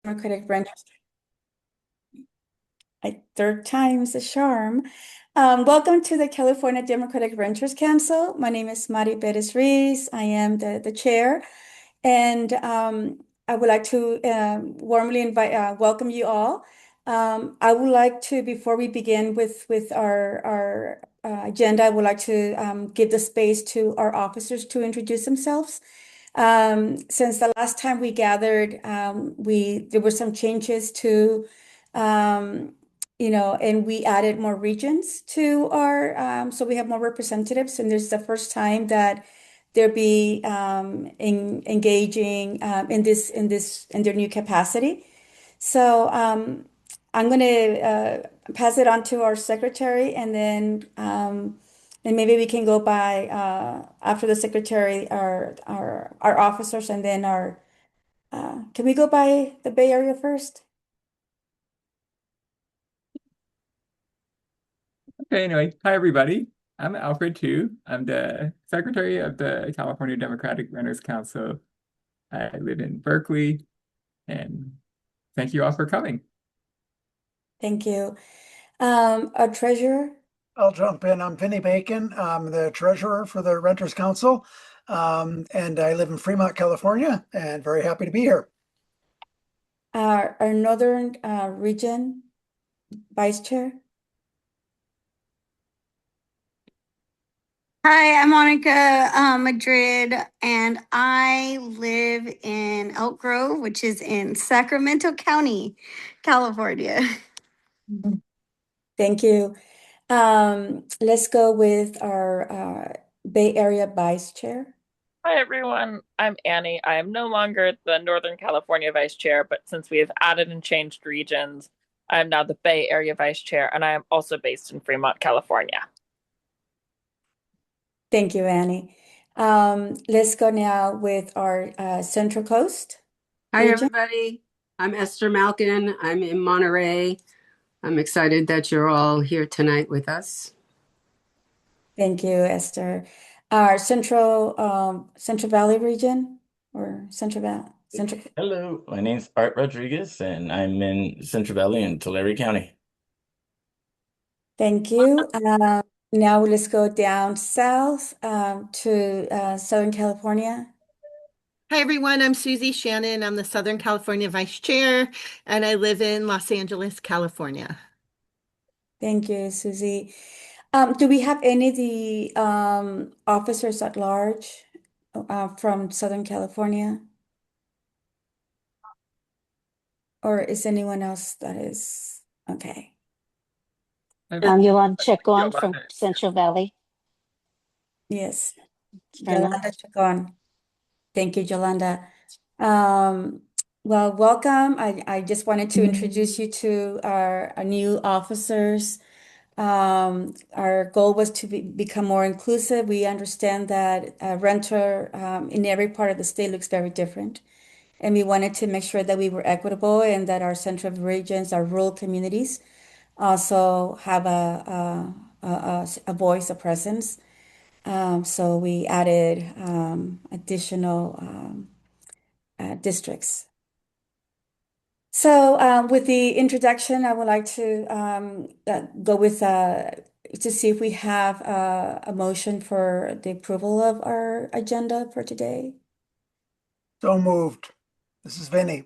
Democratic Renters. Third time's a charm. Welcome to the California Democratic Renters Council. My name is Mari Perez Ruiz. I am the chair, and I would like to warmly welcome you all. I would like to, before we begin with our agenda, I would like to give the space to our officers to introduce themselves. Since the last time we gathered, there were some changes to, um, and we added more regions to so we have more representatives, and this is the first time that they'll be engaging in their new capacity. So I'm going to pass it on to our secretary, and then maybe we can go by after the secretary, our officers, and then our. Can we go by the Bay Area first? Okay, anyway, hi everybody. I'm Alfred Tu. I'm the Secretary of the California Democratic Renters Council. I live in Berkeley, and thank you all for coming. Thank you. Our treasurer. I'll jump in. I'm Vinny Bacon. I'm the treasurer for the Renters Council, and I live in Fremont, California, and very happy to be here. Our Northern Region Vice Chair. Hi, I'm Monica Madrid, and I live in Elk Grove, which is in Sacramento County, California. Thank you. Let's go with our Bay Area Vice Chair. Hi everyone, I'm Annie. I am no longer the Northern California Vice Chair, but since we have added and changed regions, I am now the Bay Area Vice Chair, and I am also based in Fremont, California. Thank you, Annie. Let's go now with our Central Coast. Hi, region. everybody. I'm Esther Malkin. I'm in Monterey. I'm excited that you're all here tonight with us. Thank you, Esther. Our Central Valley region or Central Valley. Hello, my name's Art Rodriguez, and I'm in Central Valley in Tulare County. Thank you. Now let's go down south to Southern California. Hi, everyone. I'm Susie Shannon. I'm the Southern California Vice Chair, and I live in Los Angeles, California. Thank you, Susie. Do we have any of the officers at large from Southern California? Or is anyone else that is okay? Yolanda Chacon from Central Valley. Yes, Vermont. Yolanda Chacon. Thank you, Yolanda. Well, welcome. I just wanted to introduce you to our new officers. Our goal was to become more inclusive. We understand that a renter in every part of the state looks very different. And we wanted to make sure that we were equitable and that our central regions, our rural communities, also have a voice, a presence. So we added additional districts. So with the introduction, I would like to go with to see if we have a motion for the approval of our agenda for today. So moved. This is Vinny.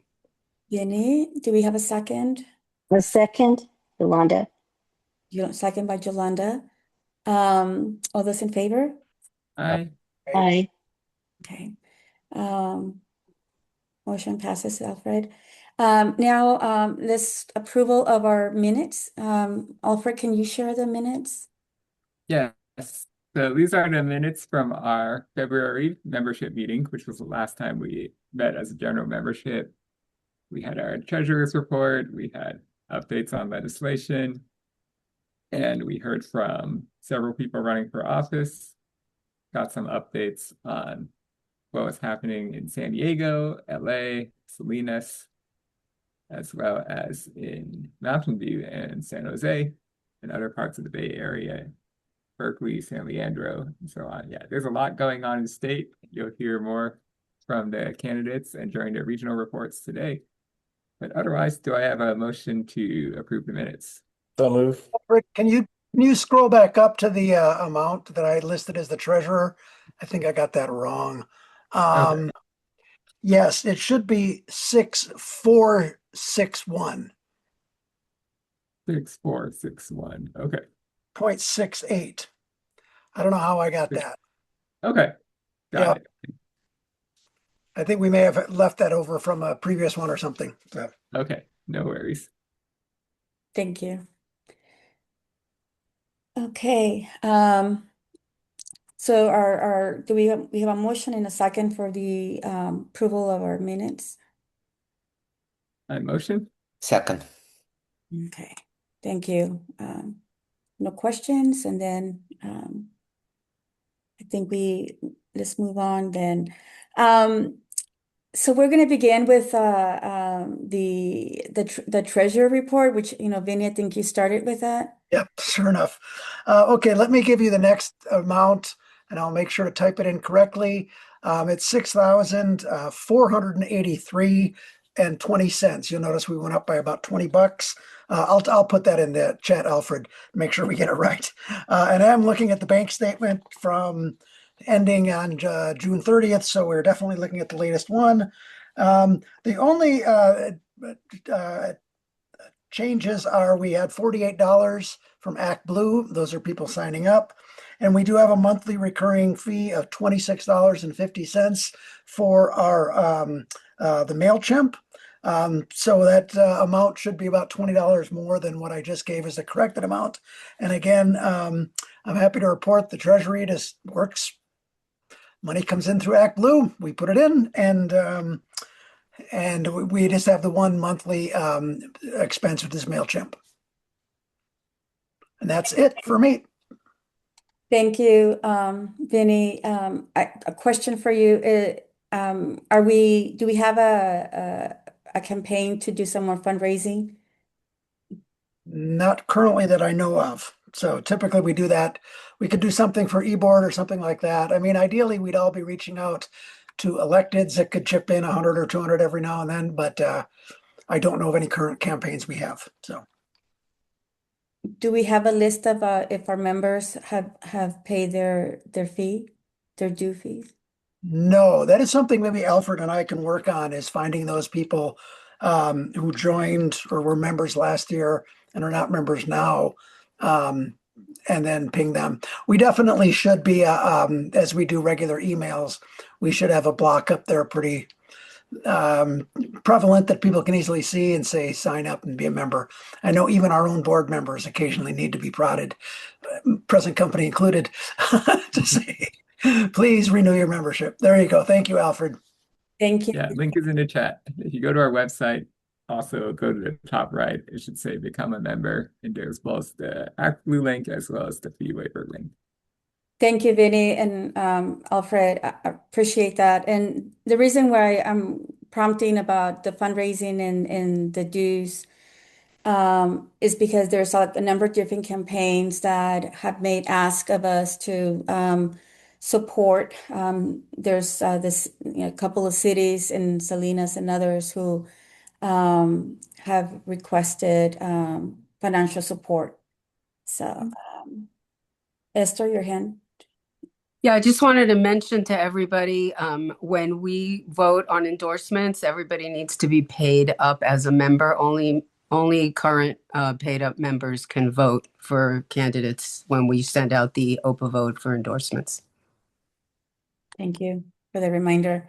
Vinny, do we have a second? A second, Yolanda. Second by Yolanda. All those in favor? Aye. Aye. Okay. Motion passes, Alfred. Now, let's approval of our minutes. Alfred, can you share the minutes? Yes. So these are the minutes from our February membership meeting, which was the last time we met as a general membership. We had our treasurer's report, we had updates on legislation, and we heard from several people running for office, got some updates on what was happening in San Diego, LA, Salinas, as well as in Mountain View and San Jose, and other parts of the Bay Area, Berkeley, San Leandro, and so on. Yeah, there's a lot going on in the state. You'll hear more from the candidates and during their regional reports today. But otherwise, do I have a motion to approve the minutes? So move. Rick, can you scroll back up to the amount that I listed as the treasurer? I think I got that wrong. Okay. Yes, it should be 6461.68. 6461. Okay. I don't know how I got that. Okay. Yeah. Got it. I think we may have left that over from a previous one or something. So, Okay. No worries. Thank you. Okay. So do we have a motion and a second for the approval of our minutes? I motion. Second. Okay. Thank you. No questions, and then I think let's move on then. So we're going to begin with the treasurer report, which, Vinny, I think you started with that. yep, sure enough. Okay, let me give you the next amount, and I'll make sure to type it in correctly. It's 6,483 and 20 cents. You'll notice we went up by about $20. I'll put that in the chat, Alfred, make sure we get it right. And I'm looking at the bank statement from ending on June 30th, so we're definitely looking at the latest one. The only changes are we had $48 from Act Blue. Those are people signing up. And we do have a monthly recurring fee of $26.50 for our the MailChimp. So that amount should be about $20 more than what I just gave as the corrected amount. And again, I'm happy to report the Treasury just works. Money comes in through Act Blue, we put it in, and we just have the one monthly expense with this MailChimp. And that's it for me. Thank you, Vinny. A question for you. Do we have a campaign to do some more fundraising? Not currently that I know of. So typically we do that. We could do something for eBoard or something like that. I mean, ideally, we'd all be reaching out to electeds that could chip in 100 or 200 every now and then, but I don't know of any current campaigns we have. So, do we have a list of if our members have paid their fee, their due fees? no, that is something maybe Alfred and I can work on, is finding those people who joined or were members last year and are not members now, and then ping them. We definitely should be, as we do regular emails, we should have a block up there pretty prevalent that people can easily see and say, sign up and be a member. I know even our own board members occasionally need to be prodded, present company included, to say, please renew your membership. There you go. Thank you, Alfred. Thank you. Yeah, link is in the chat. If you go to our website, also go to the top right, it should say become a member, and there's both the Act Blue link as well as the fee waiver link. Thank you, Vinny and Alfred. I appreciate that. And the reason why I'm prompting about the fundraising and the dues is because there's a number of different campaigns that have made ask of us to support. There's this couple of cities in Salinas and others who have requested financial support. So, Esther, your hand. Yeah, I just wanted to mention to everybody, when we vote on endorsements, everybody needs to be paid up as a member. Only current paid up members can vote for candidates when we send out the OPA vote for endorsements. Thank you for the reminder.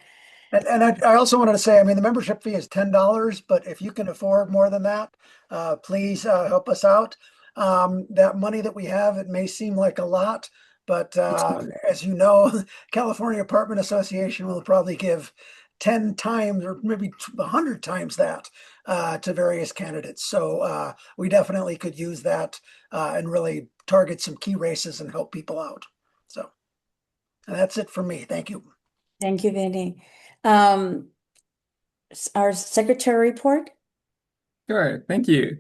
And I also wanted to say, I mean, the membership fee is $10, but if you can afford more than that, please help us out. That money that we have, it may seem like a lot, but as you know, California Apartment Association will probably give 10 times or maybe 100 times that to various candidates. So we definitely could use that and really target some key races and help people out. So, and that's it for me. Thank you. Thank you, Vinny. Our secretary report. Sure, thank you.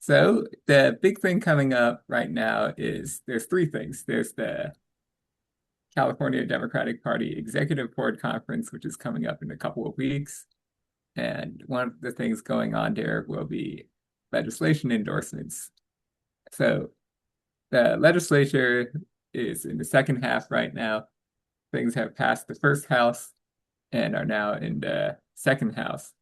So the big thing coming up right now is there's three things. There's the California Democratic Party Executive Board Conference, which is coming up in a couple of weeks. And one of the things going on there will be legislation endorsements. So the legislature is in the second half right now. Things have passed the first house and are now in the second house.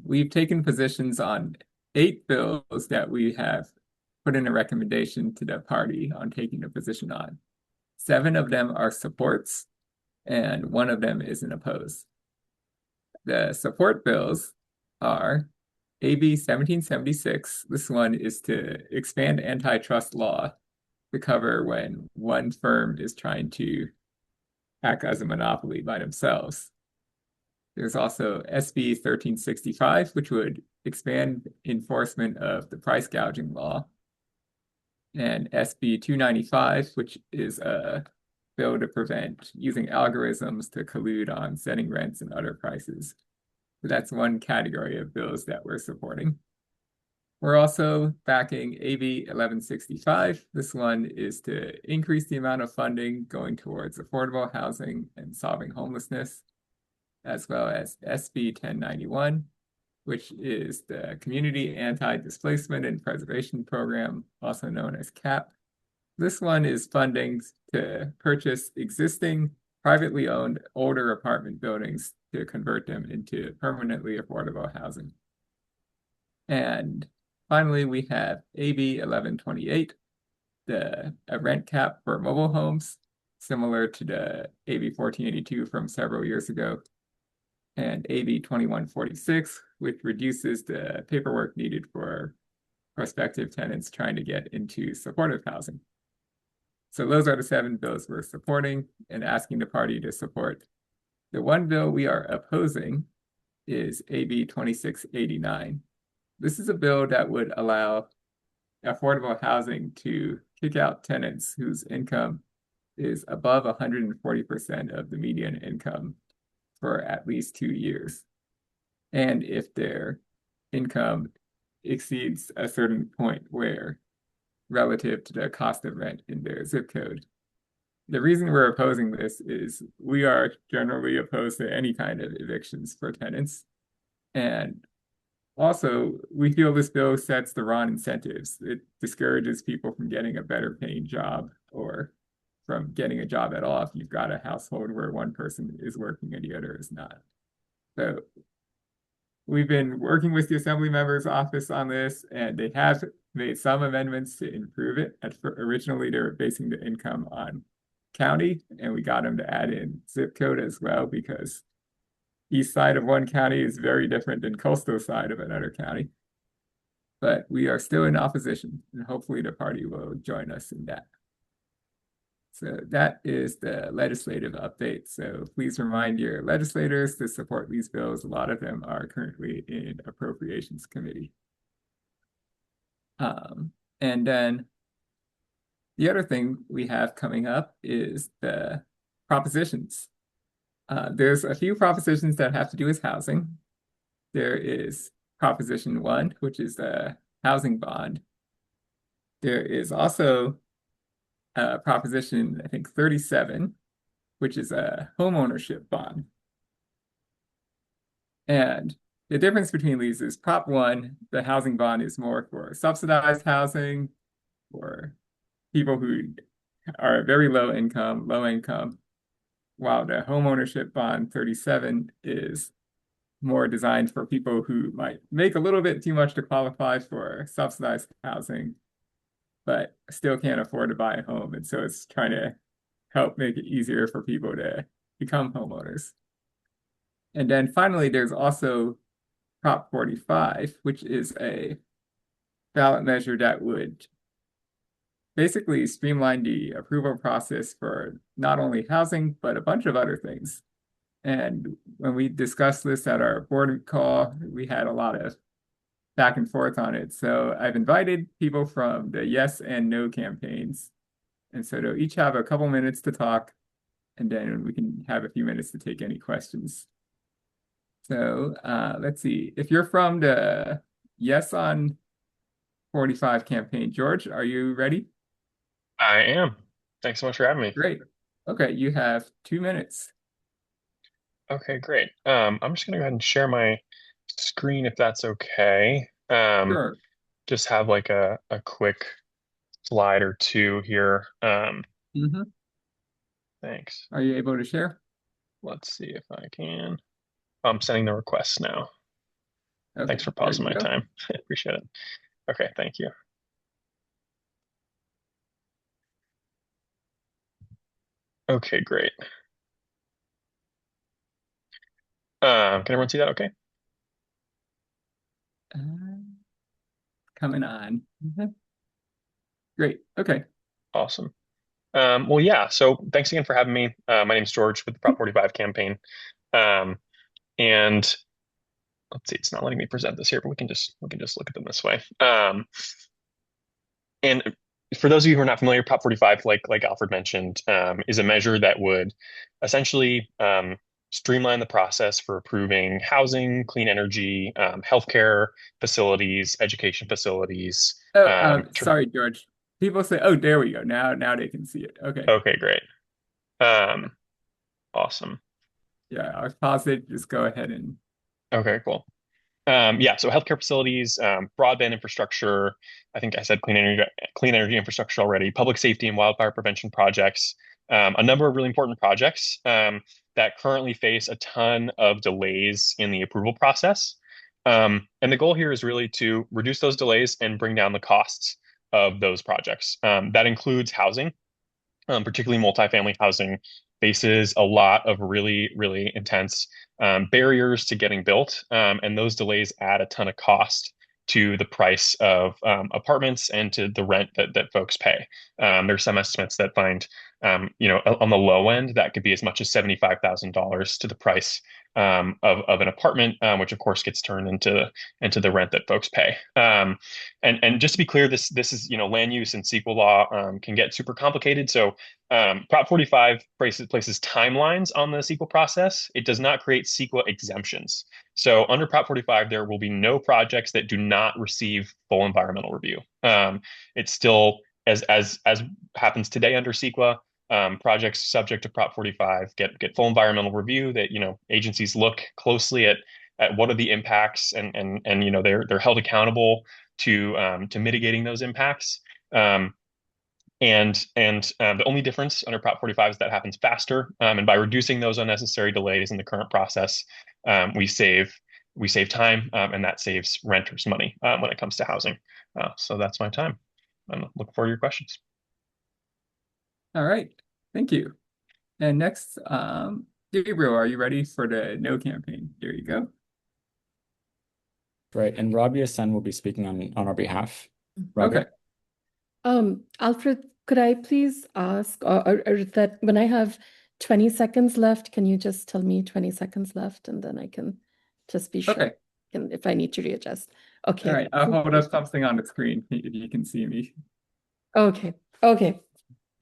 We've taken positions on 8 bills that we have put in a recommendation to the party on taking a position on. 7 of them are supports, and 1 of them is an oppose. The support bills are AB 1776. This one is to expand antitrust law to cover when one firm is trying to act as a monopoly by themselves. There's also SB 1365, which would expand enforcement of the price gouging law, and SB 295, which is a bill to prevent using algorithms to collude on setting rents and other prices. So that's one category of bills that we're supporting. We're also backing AB 1165. This one is to increase the amount of funding going towards affordable housing and solving homelessness, as well as SB 1091, which is the Community Anti-Displacement and Preservation Program, also known as CAP. This one is funding to purchase existing privately owned older apartment buildings to convert them into permanently affordable housing. And finally, we have AB 1128, a rent cap for mobile homes, similar to the AB 1482 from several years ago, and AB 2146, which reduces the paperwork needed for prospective tenants trying to get into supportive housing. So those are the 7 bills we're supporting and asking the party to support. The one bill we are opposing is AB 2689. This is a bill that would allow affordable housing to kick out tenants whose income is above 140% of the median income for at least 2 years. And if their income exceeds a certain point where relative to the cost of rent in their zip code. The reason we're opposing this is we are generally opposed to any kind of evictions for tenants. And also, we feel this bill sets the wrong incentives. It discourages people from getting a better paying job or from getting a job at all if you've got a household where one person is working and the other is not. So we've been working with the Assembly Member's office on this, and they have made some amendments to improve it. Originally, they were basing the income on county, and we got them to add in zip code as well, because east side of one county is very different than coastal side of another county. But we are still in opposition, and hopefully the party will join us in that. So that is the legislative update. So please remind your legislators to support these bills. A lot of them are currently in Appropriations Committee. And then the other thing we have coming up is the propositions. There's a few propositions that have to do with housing. There is Proposition 1, which is the housing bond. There is also Proposition, I think, 37, which is a homeownership bond. And the difference between these is Prop 1, the housing bond, is more for subsidized housing for people who are very low income, while the homeownership bond 37 is more designed for people who might make a little bit too much to qualify for subsidized housing, but still can't afford to buy a home. And so it's trying to help make it easier for people to become homeowners. And then finally, there's also Prop 45, which is a ballot measure that would basically streamline the approval process for not only housing, but a bunch of other things. And when we discussed this at our board call, we had a lot of back and forth on it. So I've invited people from the yes and no campaigns. And so they'll each have a couple minutes to talk, and then we can have a few minutes to take any questions. So let's see. If you're from the Yes on 45 campaign, George, are you ready? I am. Thanks so much for having me. Great. Okay, you have 2 minutes. Okay, great. I'm just gonna go ahead and share my screen if that's okay. Sure. Just have like a quick slide or two here. hmm Thanks. Are you able to share? Let's see if I can. I'm sending the request now. Okay, Thanks for there pausing you my go. time. Appreciate it. Okay, thank you. Okay, great. Can everyone see that okay? Coming on. Great. Okay. Awesome. Well, yeah, so thanks again for having me. My name's George with the Prop 45 campaign. And let's see, it's not letting me present this here, but we can just look at them this way. And for those of you who are not familiar, Prop 45, like Alfred mentioned, is a measure that would essentially streamline the process for approving housing, clean energy, healthcare facilities, education facilities. Sorry, George. People say, "Oh, there we go. Now they can see it." Okay. Okay, great. Awesome. Yeah, I'll pause it. Just go ahead and. Okay, cool. Yeah, so healthcare facilities, broadband infrastructure. I think I said clean energy infrastructure already. Public safety and wildfire prevention projects. A number of really important projects that currently face a ton of delays in the approval process. And the goal here is really to reduce those delays and bring down the costs of those projects. That includes housing, particularly multifamily housing, faces a lot of really, really intense barriers to getting built. And those delays add a ton of cost to the price of apartments and to the rent that folks pay. There's some estimates that find, on the low end, that could be as much as $75,000 to the price of an apartment, which of course gets turned into the rent that folks pay. And just to be clear, this is land use and CEQA law can get super complicated. So Prop 45 places timelines on the CEQA process. It does not create CEQA exemptions. So under Prop 45, there will be no projects that do not receive full environmental review. It's still, as happens today under CEQA, projects subject to Prop 45 get full environmental review. That agencies look closely at what are the impacts, and they're held accountable to mitigating those impacts. And the only difference under Prop 45 is that happens faster. And by reducing those unnecessary delays in the current process, we save time, and that saves renters money when it comes to housing. So that's my time. I'm looking forward to your questions. All right. Thank you. And next, Gabriel, are you ready for the no campaign? There you go. Right, and Rabia Sen will be speaking on our behalf. Rabia? Okay. Alfred, could I please ask, or that when I have 20 seconds left, can you just tell me 20 seconds left, and then I can just be sure Okay. if I need to readjust. Okay. All right. I'll hold up something on the screen if you can see me. Okay.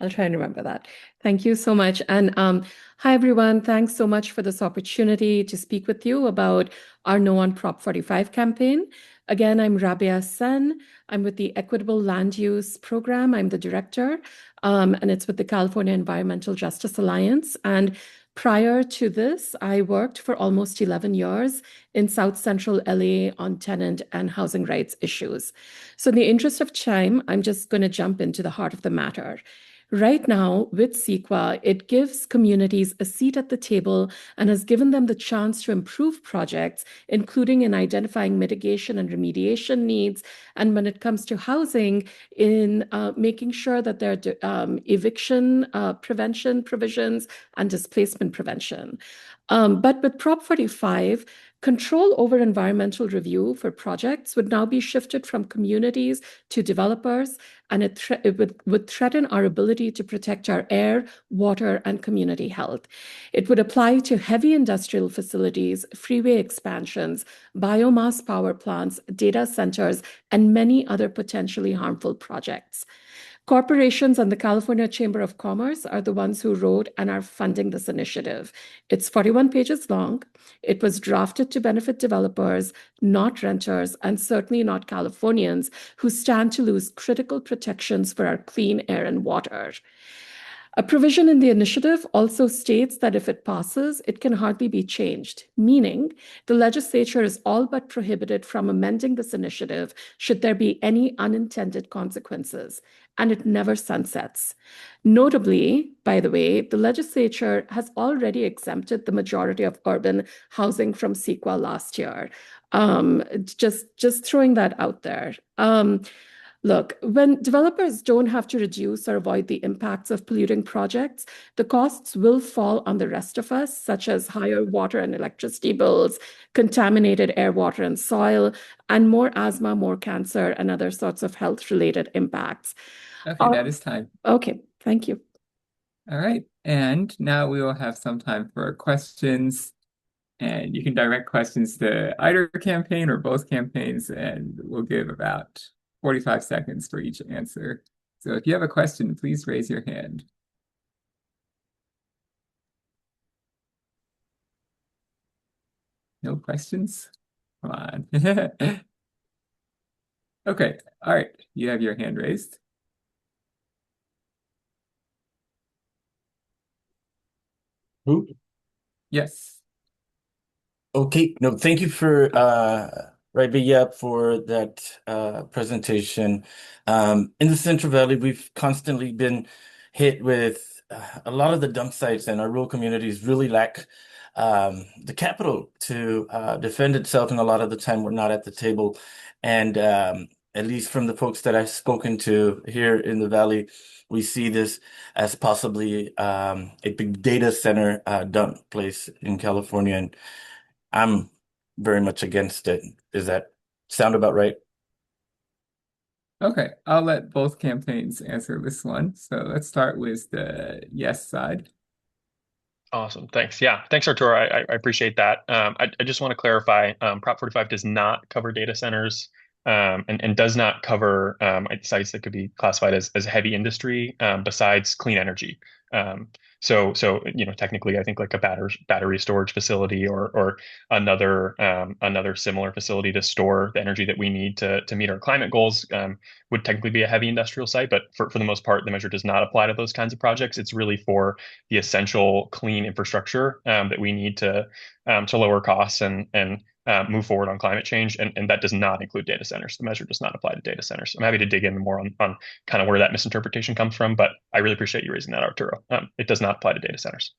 I'll try and remember that. Thank you so much. And hi, everyone. Thanks so much for this opportunity to speak with you about our No on Prop 45 campaign. Again, I'm Rabia Sen. I'm with the Equitable Land Use Program. I'm the director, and it's with the California Environmental Justice Alliance. And prior to this, I worked for almost 11 years in South Central LA on tenant and housing rights issues. So in the interest of time, I'm just going to jump into the heart of the matter. Right now, with CEQA, it gives communities a seat at the table and has given them the chance to improve projects, including in identifying mitigation and remediation needs. And when it comes to housing, in making sure that there are eviction prevention provisions and displacement prevention. But with Prop 45, control over environmental review for projects would now be shifted from communities to developers, and it would threaten our ability to protect our air, water, and community health. It would apply to heavy industrial facilities, freeway expansions, biomass power plants, data centers, and many other potentially harmful projects. Corporations and the California Chamber of Commerce are the ones who wrote and are funding this initiative. It's 41 pages long. It was drafted to benefit developers, not renters, and certainly not Californians who stand to lose critical protections for our clean air and water. A provision in the initiative also states that if it passes, it can hardly be changed, meaning the legislature is all but prohibited from amending this initiative should there be any unintended consequences, and it never sunsets. Notably, by the way, the legislature has already exempted the majority of urban housing from CEQA last year. Just throwing that out there. Look, when developers don't have to reduce or avoid the impacts of polluting projects, the costs will fall on the rest of us, such as higher water and electricity bills, contaminated air, water, and soil, and more asthma, more cancer, and other sorts of health-related impacts. Okay, that is time. Okay, thank you. All right, and now we will have some time for questions. And you can direct questions to either campaign or both campaigns, and we'll give about 45 seconds for each answer. So if you have a question, please raise your hand. No questions? Come on. Okay, all right, you have your hand raised. Who? Yes. Okay, no, thank you for Rabia for that presentation. In the Central Valley, we've constantly been hit with a lot of the dump sites, and our rural communities really lack the capital to defend itself, and a lot of the time we're not at the table. And at least from the folks that I've spoken to here in the Valley, we see this as possibly a big data center dump place in California, and I'm very much against it. Does that sound about right? Okay, I'll let both campaigns answer this one. So let's start with the yes side. Awesome. Thanks. Yeah. Thanks, Arturo. I appreciate that. I just want to clarify, Prop 45 does not cover data centers and does not cover sites that could be classified as heavy industry besides clean energy. So technically, I think like a battery storage facility or another similar facility to store the energy that we need to meet our climate goals would technically be a heavy industrial site. But for the most part, the measure does not apply to those kinds of projects. It's really for the essential clean infrastructure that we need to lower costs and move forward on climate change, and that does not include data centers. The measure does not apply to data centers. I'm happy to dig in more on kind of where that misinterpretation comes from, but I really appreciate you raising that, Arturo. It does not apply to data centers.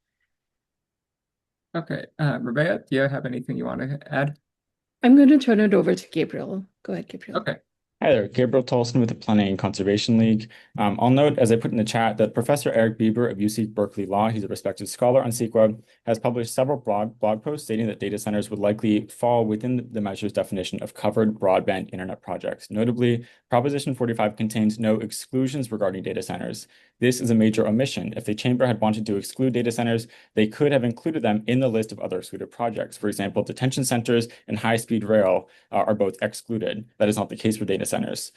Okay, Rebecca, do you have anything you want to add? I'm going to turn it over to Gabriel. Go ahead, Gabriel. Okay. Hi there, Gabriel Tolson with the Planning and Conservation League. I'll note, as I put in the chat, that Professor Eric Bieber of UC Berkeley Law, he's a respected scholar on CEQA, has published several blog posts stating that data centers would likely fall within the measure's definition of covered broadband internet projects. Notably, Proposition 45 contains no exclusions regarding data centers. This is a major omission. If the chamber had wanted to exclude data centers, they could have included them in the list of other excluded projects. For example, detention centers and high-speed rail are both excluded. That is not the case for data centers.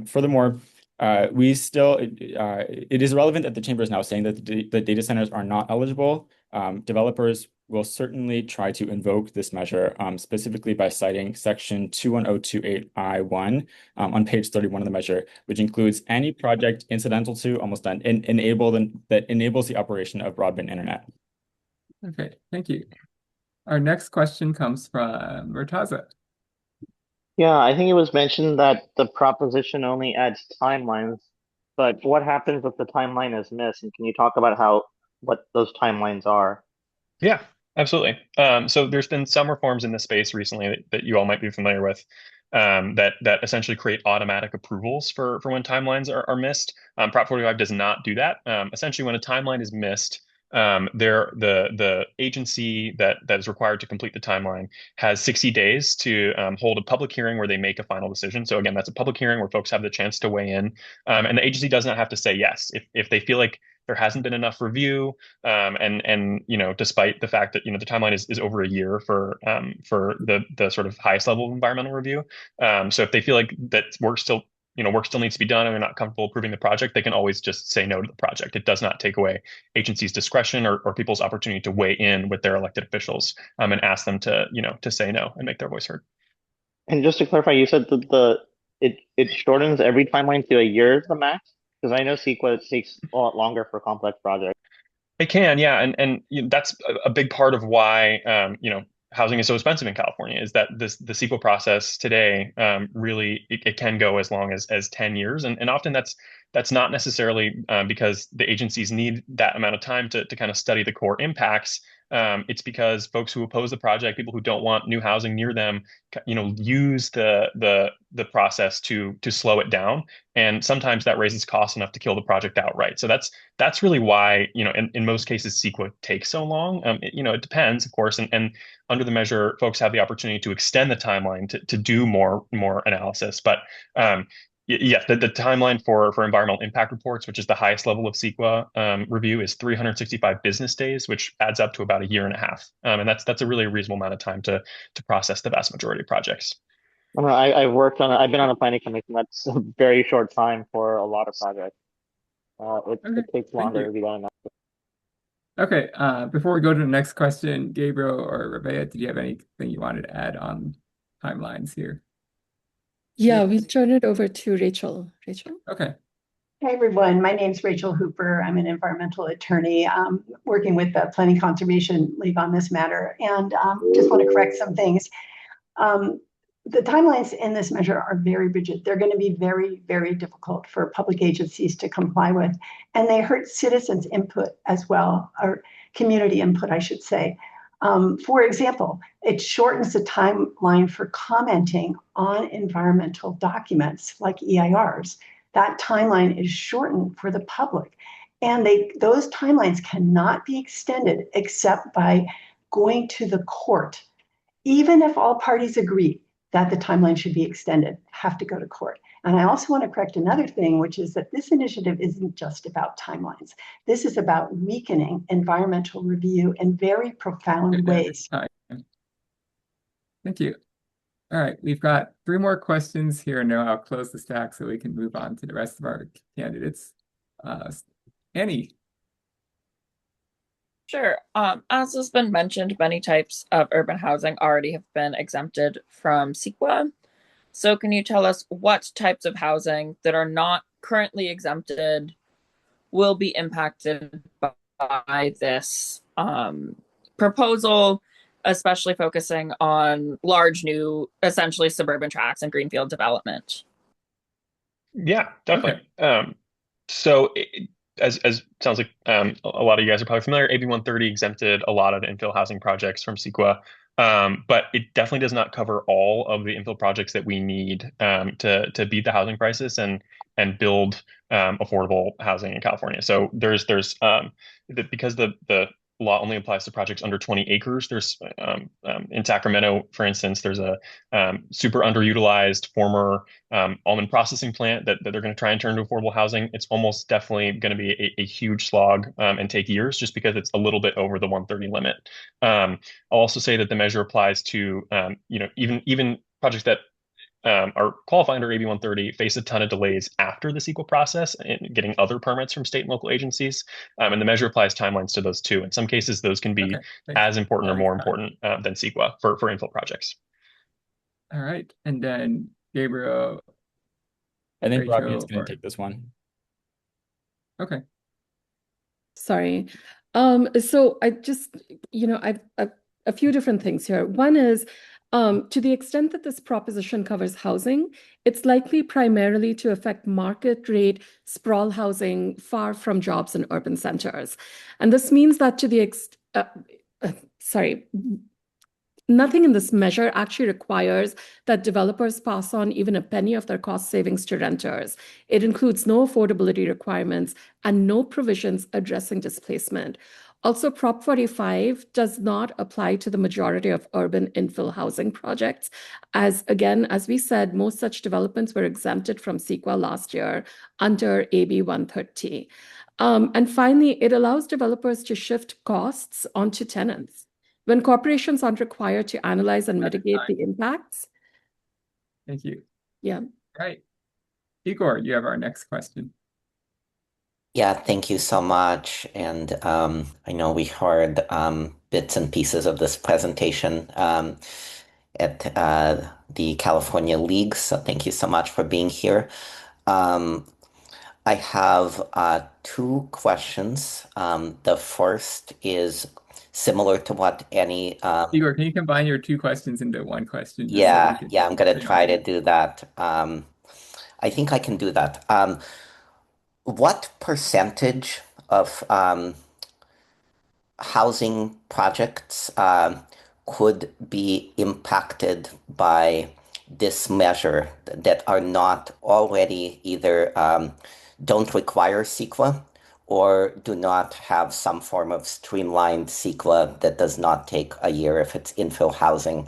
Furthermore, it is relevant that the chamber is now saying that the data centers are not eligible. Developers will certainly try to invoke this measure, specifically by citing section 21028I1 on page 31 of the measure, which includes any project incidental to almost done that enables the operation of broadband internet. Okay, thank you. Our next question comes from Murtaza. Yeah, I think it was mentioned that the proposition only adds timelines, but what happens if the timeline is missed? And can you talk about what those timelines are? Yeah, absolutely. So there's been some reforms in this space recently that you all might be familiar with that essentially create automatic approvals for when timelines are missed. Prop 45 does not do that. Essentially, when a timeline is missed, the agency that is required to complete the timeline has 60 days to hold a public hearing where they make a final decision. So again, that's a public hearing where folks have the chance to weigh in, and the agency does not have to say yes if they feel like there hasn't been enough review, and despite the fact that the timeline is over a year for the sort of highest level of environmental review. So if they feel like that work still needs to be done and they're not comfortable approving the project, they can always just say no to the project. It does not take away agencies' discretion or people's opportunity to weigh in with their elected officials and ask them to say no and make their voice heard. And just to clarify, you said that it shortens every timeline to a year is the max? Because I know CEQA takes a lot longer for complex projects. It can, yeah, and that's a big part of why housing is so expensive in California is that the CEQA process today really it can go as long as 10 years, and often that's not necessarily because the agencies need that amount of time to kind of study the core impacts. It's because folks who oppose the project, people who don't want new housing near them, use the process to slow it down, and sometimes that raises costs enough to kill the project outright. So that's really why, in most cases, CEQA takes so long. It depends, of course, and under the measure, folks have the opportunity to extend the timeline to do more analysis. But yes, the timeline for environmental impact reports, which is the highest level of CEQA review, is 365 business days, which adds up to about a year and a half. And that's a really reasonable amount of time to process the vast majority of projects. I've been on a planning commission. That's a very short time for a lot of projects. It takes longer to be done. Okay, before we go to the next question, Gabriel or Rabea, did you have anything you wanted to add on timelines here? Yeah, we'll turn it over to Rachel. Rachel? Okay. Hi, everyone. My name's Rachel Hooper. I'm an environmental attorney working with the Planning Conservation League on this matter, and just want to correct some things. The timelines in this measure are very rigid. They're going to be very, very difficult for public agencies to comply with, and they hurt citizens' input as well, or community input, I should say. For example, it shortens the timeline for commenting on environmental documents like EIRs. That timeline is shortened for the public, and those timelines cannot be extended except by going to the court. Even if all parties agree that the timeline should be extended, have to go to court. And I also want to correct another thing, which is that this initiative isn't just about timelines. This is about weakening environmental review in very profound ways. Thank you. All right, we've got 3 more questions here. Now I'll close the stack so we can move on to the rest of our candidates. Annie. Sure. As has been mentioned, many types of urban housing already have been exempted from CEQA. So can you tell us what types of housing that are not currently exempted will be impacted by this proposal, especially focusing on large, new, essentially suburban tracts and greenfield development? Yeah, definitely. Okay. As sounds like a lot of you guys are probably familiar, AB 130 exempted a lot of the infill housing projects from CEQA, but it definitely does not cover all of the infill projects that we need to beat the housing crisis and build affordable housing in California. So there's because the law only applies to projects under 20 acres. There's in Sacramento, for instance, there's a super underutilized former almond processing plant that they're going to try and turn into affordable housing. It's almost definitely going to be a huge slog and take years just because it's a little bit over the 130 limit. I'll also say that the measure applies to even projects that are qualifying under AB 130 face a ton of delays after the CEQA process and getting other permits from state and local agencies. And the measure applies timelines to those too. In some cases, those can be as important or more important than CEQA for infill projects. All right. And then Gabriel. I think Rabia's going to take this one. Okay. Sorry. So I just, I've a few different things here. One is, to the extent that this proposition covers housing, it's likely primarily to affect market rate sprawl housing far from jobs in urban centers. And this means that to the nothing in this measure actually requires that developers pass on even a penny of their cost savings to renters. It includes no affordability requirements and no provisions addressing displacement. Also, Prop 45 does not apply to the majority of urban infill housing projects. As we said, most such developments were exempted from CEQA last year under AB 130. And finally, it allows developers to shift costs onto tenants. When corporations aren't required to analyze and mitigate the impacts. Thank you. Yeah. Right. Igor, you have our next question. Yeah, thank you so much. And I know we heard bits and pieces of this presentation at the California League, so thank you so much for being here. I have two questions. The first is similar to what Annie. Igor, can you combine your two questions into one question just so we Yeah, could yeah, I'm gonna say try to them? do that. I think I can do that. What percentage of housing projects could be impacted by this measure that are not already either don't require CEQA or do not have some form of streamlined CEQA that does not take a year if it's infill housing?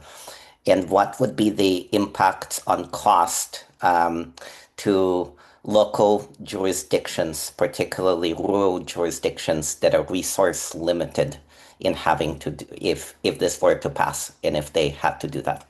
And what would be the impacts on cost to local jurisdictions, particularly rural jurisdictions that are resource limited in having to do, if this were to pass and if they had to do that?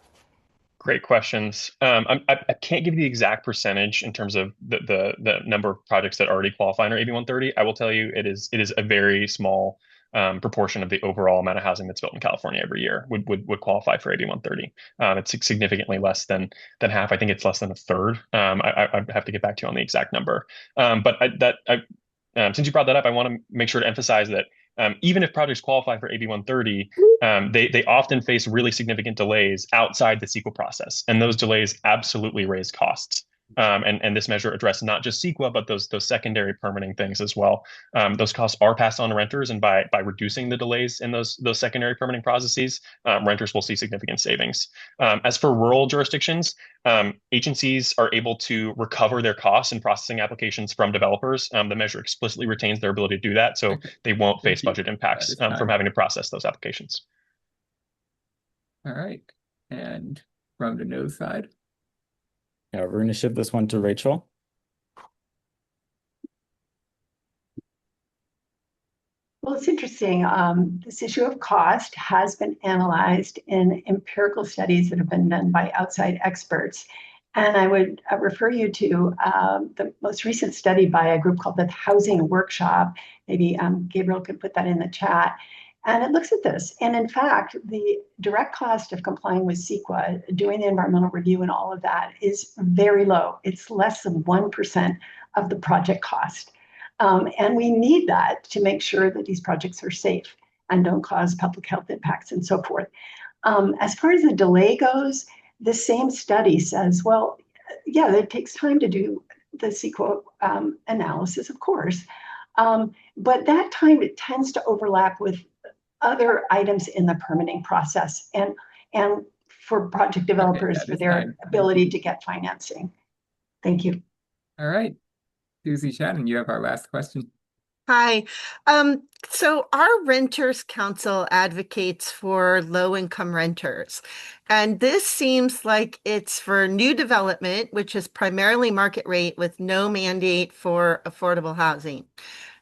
Great questions. I can't give you the exact percentage in terms of the number of projects that already qualify under AB 130. I will tell you it is a very small proportion of the overall amount of housing that's built in California every year would qualify for AB 130. It's significantly less than half. I think it's less than a third. I'd have to get back to you on the exact number. Since you brought that up, I want to make sure to emphasize that even if projects qualify for AB 130, they often face really significant delays outside the CEQA process, and those delays absolutely raise costs. And this measure addressed not just CEQA, but those secondary permitting things as well. Those costs are passed on to renters, and by reducing the delays in those secondary permitting processes, renters will see significant savings. As for rural jurisdictions, agencies are able to recover their costs in processing applications from developers. The measure explicitly retains their ability to do that, so they won't face budget impacts from having to process those applications. All right. And from the no side. Yeah, we're going to shift this one to Rachel. Well, it's interesting. This issue of cost has been analyzed in empirical studies that have been done by outside experts. And I would refer you to the most recent study by a group called the Housing Workshop. Maybe Gabriel could put that in the chat. And it looks at this. And in fact, the direct cost of complying with CEQA, doing the environmental review and all of that is very low. It's less than 1% of the project cost. And we need that to make sure that these projects are safe and don't cause public health impacts and so forth. As far as the delay goes, the same study says, well, yeah, it takes time to do the CEQA analysis, of course. But that time, it tends to overlap with other items in the permitting process and for project developers for their ability to get financing. Thank you. All right. Susie Shannon, you have our last question. Hi. So our Renters Council advocates for low-income renters, and this seems like it's for new development, which is primarily market rate with no mandate for affordable housing.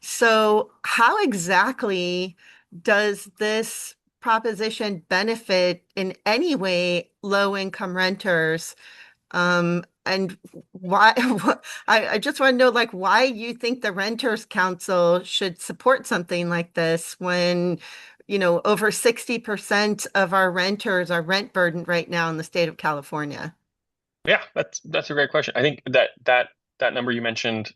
So how exactly does this proposition benefit in any way low-income renters? And why I just want to know, like, why you think the Renters Council should support something like this when, you know, over 60% of our renters are rent burdened right now in the state of California? Yeah, that's a great question. I think that number you mentioned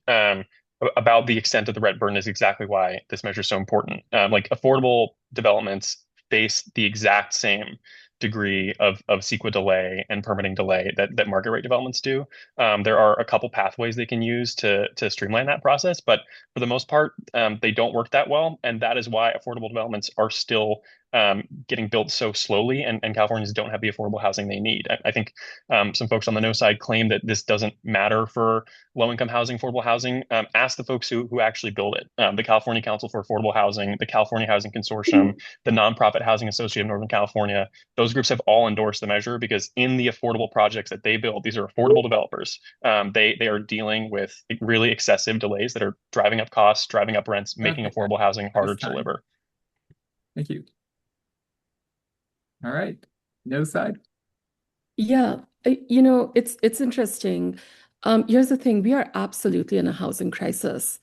about the extent of the rent burden is exactly why this measure is so important. Like affordable developments face the exact same degree of CEQA delay and permitting delay that market rate developments do. There are a couple pathways they can use to streamline that process, but for the most part, they don't work that well, and that is why affordable developments are still getting built so slowly, and Californians don't have the affordable housing they need. I think some folks on the no side claim that this doesn't matter for low-income housing, affordable housing. Ask the folks who actually build it. The California Council for Affordable Housing, the California Housing Consortium, the Nonprofit Housing Association of Northern California, those groups have all endorsed the measure because in the affordable projects that they build, these are affordable developers. They are dealing with really excessive delays that are driving up costs, driving up rents, making affordable housing harder to deliver. Thank you. All right, no side. Yeah, you know, it's interesting. Here's the thing, we are absolutely in a housing crisis.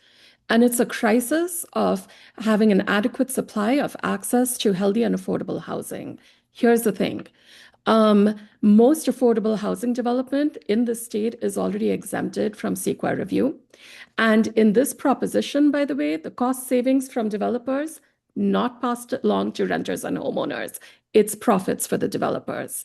And it's a crisis of having an adequate supply of access to healthy and affordable housing. Here's the thing. Most affordable housing development in the state is already exempted from CEQA review. And in this proposition, by the way, the cost savings from developers not passed along to renters and homeowners. It's profits for the developers.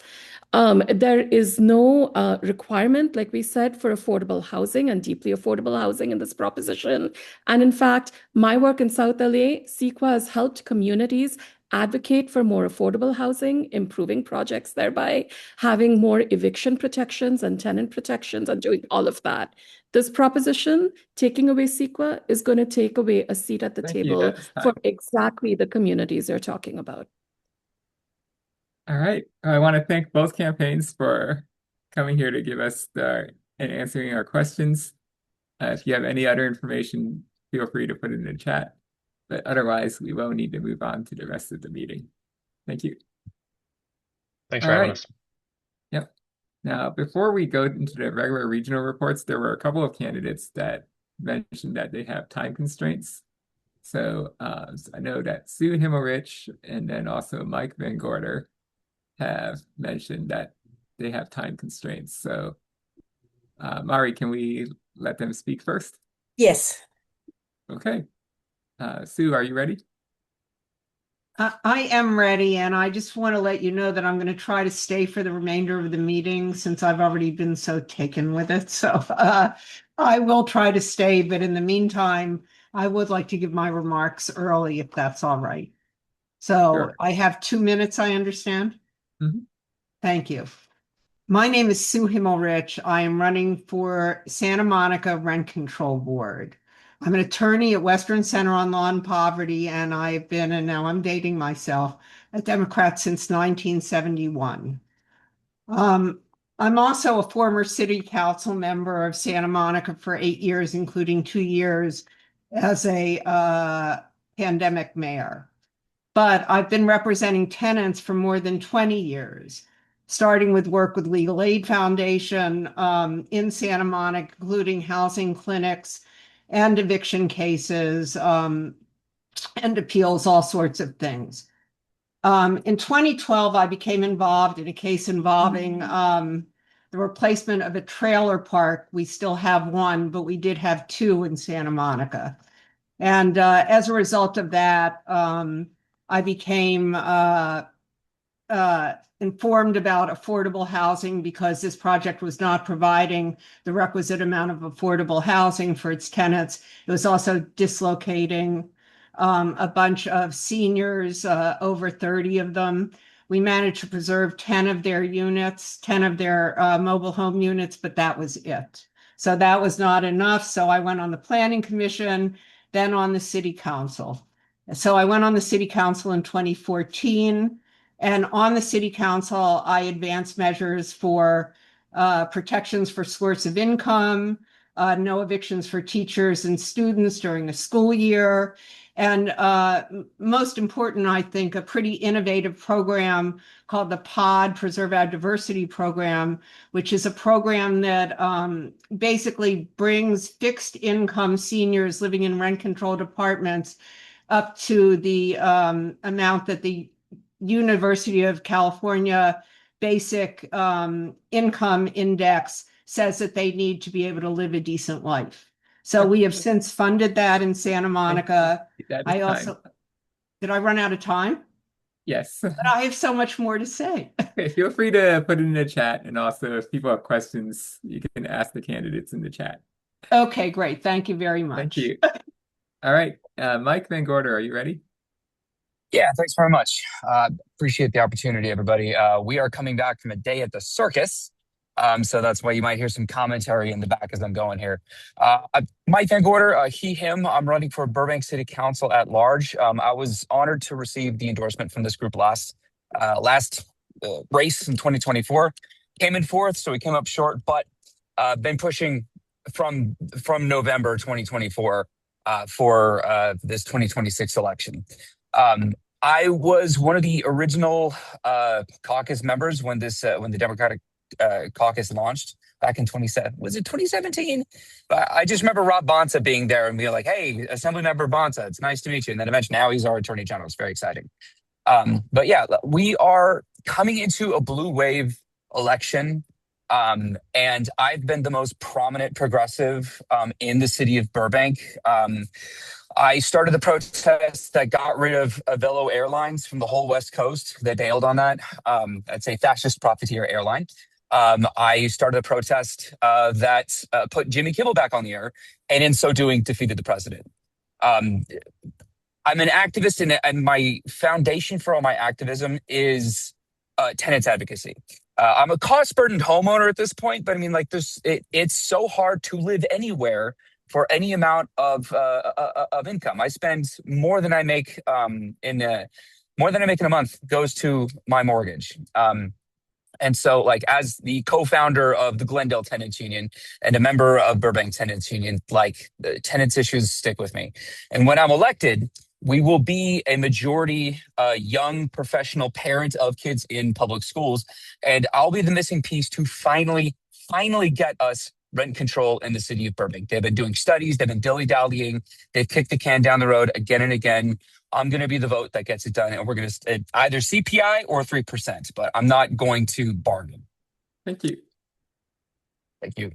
There is no requirement, like we said, for affordable housing and deeply affordable housing in this proposition. And in fact, my work in South LA, CEQA has helped communities advocate for more affordable housing, improving projects, thereby having more eviction protections and tenant protections and doing all of that. This proposition, taking away CEQA, is going to take away a seat at the table for exactly the communities you're talking about. All right. I want to thank both campaigns for coming here to give us and answering our questions. If you have any other information, feel free to put it in the chat. But otherwise, we will need to move on to the rest of the meeting. Thank you. Thanks for having us. Yep. Now, before we go into the regular regional reports, there were a couple of candidates that mentioned that they have time constraints. So I know that Sue Himmelrich and then also Mike Van Gorder have mentioned that they have time constraints. So Mari, can we let them speak first? Yes. Okay. Sue, are you ready? I am ready, and I just want to let you know that I'm going to try to stay for the remainder of the meeting since I've already been so taken with it. So I will try to stay, but in the meantime, I would like to give my remarks early if that's all right. So Sure. I have 2 minutes, I understand. Mhm. Thank you. My name is Sue Himmelrich. I am running for Santa Monica Rent Control Board. I'm an attorney at Western Center on Law and Poverty, and I've been, and now I'm dating myself, a Democrat since 1971. I'm also a former city council member of Santa Monica for 8 years, including 2 years as a pandemic mayor. But I've been representing tenants for more than 20 years, starting with work with Legal Aid Foundation in Santa Monica, including housing clinics and eviction cases and appeals, all sorts of things. In 2012, I became involved in a case involving the replacement of a trailer park. We still have one, but we did have 2 in Santa Monica. And as a result of that, I became informed about affordable housing because this project was not providing the requisite amount of affordable housing for its tenants. It was also dislocating a bunch of seniors, over 30 of them. We managed to preserve 10 of their units, 10 of their mobile home units, but that was it. So that was not enough. So I went on the Planning Commission, then on the City Council. So I went on the City Council in 2014, and on the City Council, I advanced measures for protections for source of income, no evictions for teachers and students during the school year, and most important, I think, a pretty innovative program called the POD, Preserve Our Diversity Program, which is a program that basically brings fixed income seniors living in rent-controlled apartments up to the amount that the University of California Basic Income Index says that they need to be able to live a decent life. So we have since funded that in Santa Monica. I also, did I run out of time? Yes. But I have so much more to say. Okay, feel free to put it in the chat. And also, if people have questions, you can ask the candidates in the chat. Okay, great. Thank you very much. Thank you. All right. Mike Van Gorder, are you ready? Yeah, thanks very much. Appreciate the opportunity, everybody. We are coming back from a day at the circus. So that's why you might hear some commentary in the back as I'm going here. Mike Van Gorder, he, him, I'm running for Burbank City Council at large. I was honored to receive the endorsement from this group last race in 2024. Came in 4th, so we came up short, but been pushing from November 2024 for this 2026 election. I was one of the original caucus members when the Democratic caucus launched back in 2017? I just remember Rob Bonta being there and being like, "Hey, Assemblymember Bonta, it's nice to meet you." And then eventually now he's our Attorney General. It's very exciting. But yeah, we are coming into a blue wave election, and I've been the most prominent progressive in the city of Burbank. I started the protest that got rid of Velo Airlines from the whole West Coast. They bailed on that. That's a fascist profiteer airline. I started a protest that put Jimmy Kimmel back on the air, and in so doing, defeated the president. I'm an activist, and my foundation for all my activism is tenants advocacy. I'm a cost-burdened homeowner at this point, but I mean, like, it's so hard to live anywhere for any amount of income. I spend more than I make in a month goes to my mortgage. And so, like, as the co-founder of the Glendale Tenants Union and a member of Burbank Tenants Union, like, the tenants issues stick with me. And when I'm elected, we will be a majority young professional parent of kids in public schools. And I'll be the missing piece to finally get us rent control in the city of Burbank. They've been doing studies, they've been dilly-dallying, they've kicked the can down the road again and again. I'm going to be the vote that gets it done, and we're going to either CPI or 3%, but I'm not going to bargain. Thank you. Thank you.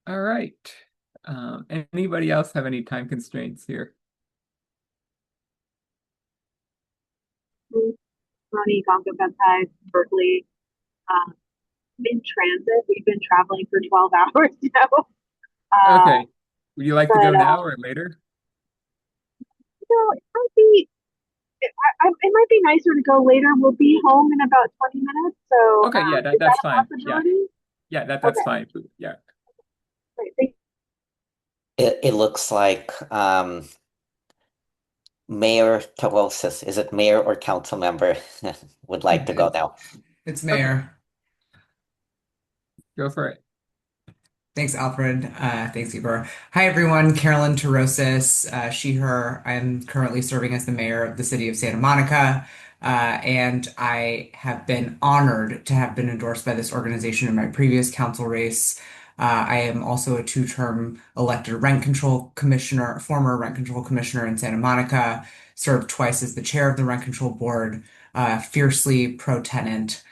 All right. Anybody else have any time constraints here? Ronnie Gonga-Baptiste, Berkeley. In transit. We've been traveling for 12 hours now. Okay. Would you like to go now or later? It might be nicer to go later. We'll be home in about 20 minutes. So okay, yeah, is that's that a fine. possibility? Yeah, that's Okay. fine. Yeah. Great. Thank It looks like Mayor Tarosis, is it mayor or council member, would like to go now. It's Mayor. Go for it. Thanks, Alfred. Thanks, Igor. Hi, everyone. Carolyn Tarosis, she, her. I'm currently serving as the mayor of the city of Santa Monica, and I have been honored to have been endorsed by this organization in my previous council race. I am also a two-term elected rent control commissioner, former rent control commissioner in Santa Monica, served twice as the chair of the rent control board, fiercely pro-tenant.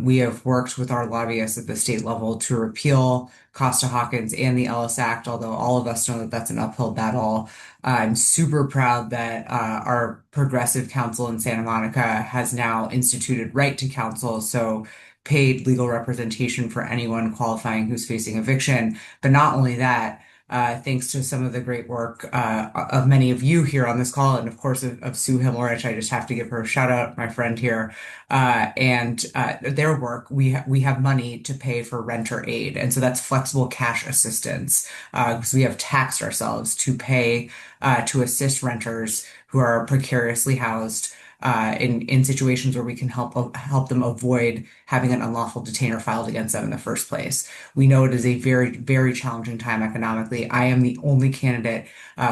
We have worked with our lobbyists at the state level to repeal Costa-Hawkins and the Ellis Act, although all of us know that that's an uphill battle. I'm super proud that our progressive council in Santa Monica has now instituted right to counsel, so paid legal representation for anyone qualifying who's facing eviction. But not only that, thanks to some of the great work of many of you here on this call, and of course of Sue Himmelrich, I just have to give her a shout out, my friend here, and their work. We have money to pay for renter aid, and so that's flexible cash assistance, because we have taxed ourselves to pay to assist renters who are precariously housed. In situations where we can help them avoid having an unlawful detainer filed against them in the first place. We know it is a very, very challenging time economically. I am the only candidate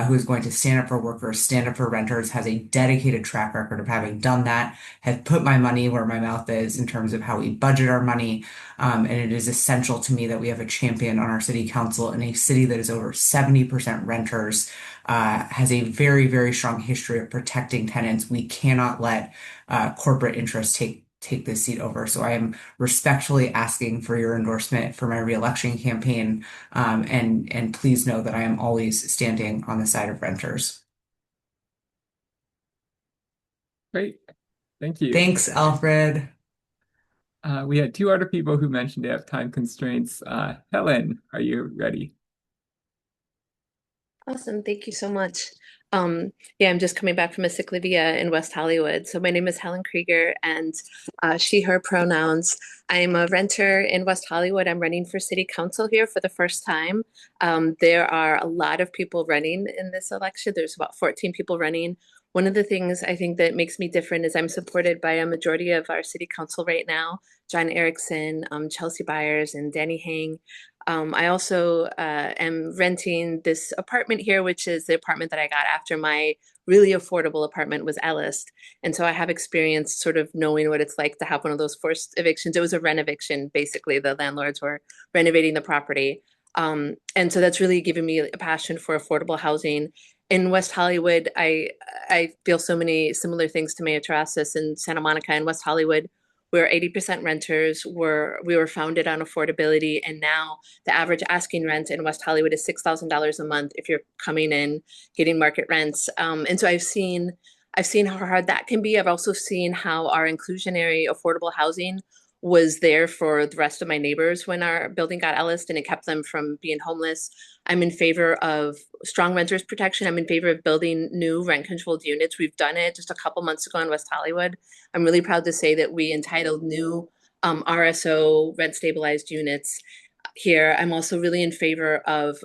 who is going to stand up for workers, stand up for renters, has a dedicated track record of having done that, has put my money where my mouth is in terms of how we budget our money. And it is essential to me that we have a champion on our city council in a city that is over 70% renters, has a very, very strong history of protecting tenants. We cannot let corporate interests take this seat over. So I am respectfully asking for your endorsement for my reelection campaign. And please know that I am always standing on the side of renters. Great. Thank you. Thanks, Alfred. We had two other people who mentioned they have time constraints. Helen, are you ready? Awesome. Thank you so much. Yeah, I'm just coming back from a sick leave in West Hollywood. So my name is Helen Krieger, and she, her pronouns. I'm a renter in West Hollywood. I'm running for city council here for the first time. There are a lot of people running in this election. There's about 14 people running. One of the things I think that makes me different is I'm supported by a majority of our city council right now, John Erickson, Chelsea Byers, and Danny Hang. I also am renting this apartment here, which is the apartment that I got after my really affordable apartment was Ellis. And so I have experience sort of knowing what it's like to have one of those forced evictions. It was a rent eviction, basically. The landlords were renovating the property. And so that's really given me a passion for affordable housing. in West Hollywood, I feel so many similar things to Mayor Terrasas in Santa Monica and West Hollywood. We're 80% renters. We were founded on affordability, and now the average asking rent in West Hollywood is $6,000 a month if you're coming in getting market rents. And so I've seen how hard that can be. I've also seen how our inclusionary affordable housing was there for the rest of my neighbors when our building got Ellis, and it kept them from being homeless. I'm in favor of strong renters protection. I'm in favor of building new rent controlled units. We've done it just a couple months ago in West Hollywood. I'm really proud to say that we entitled new RSO rent stabilized units here. I'm also really in favor of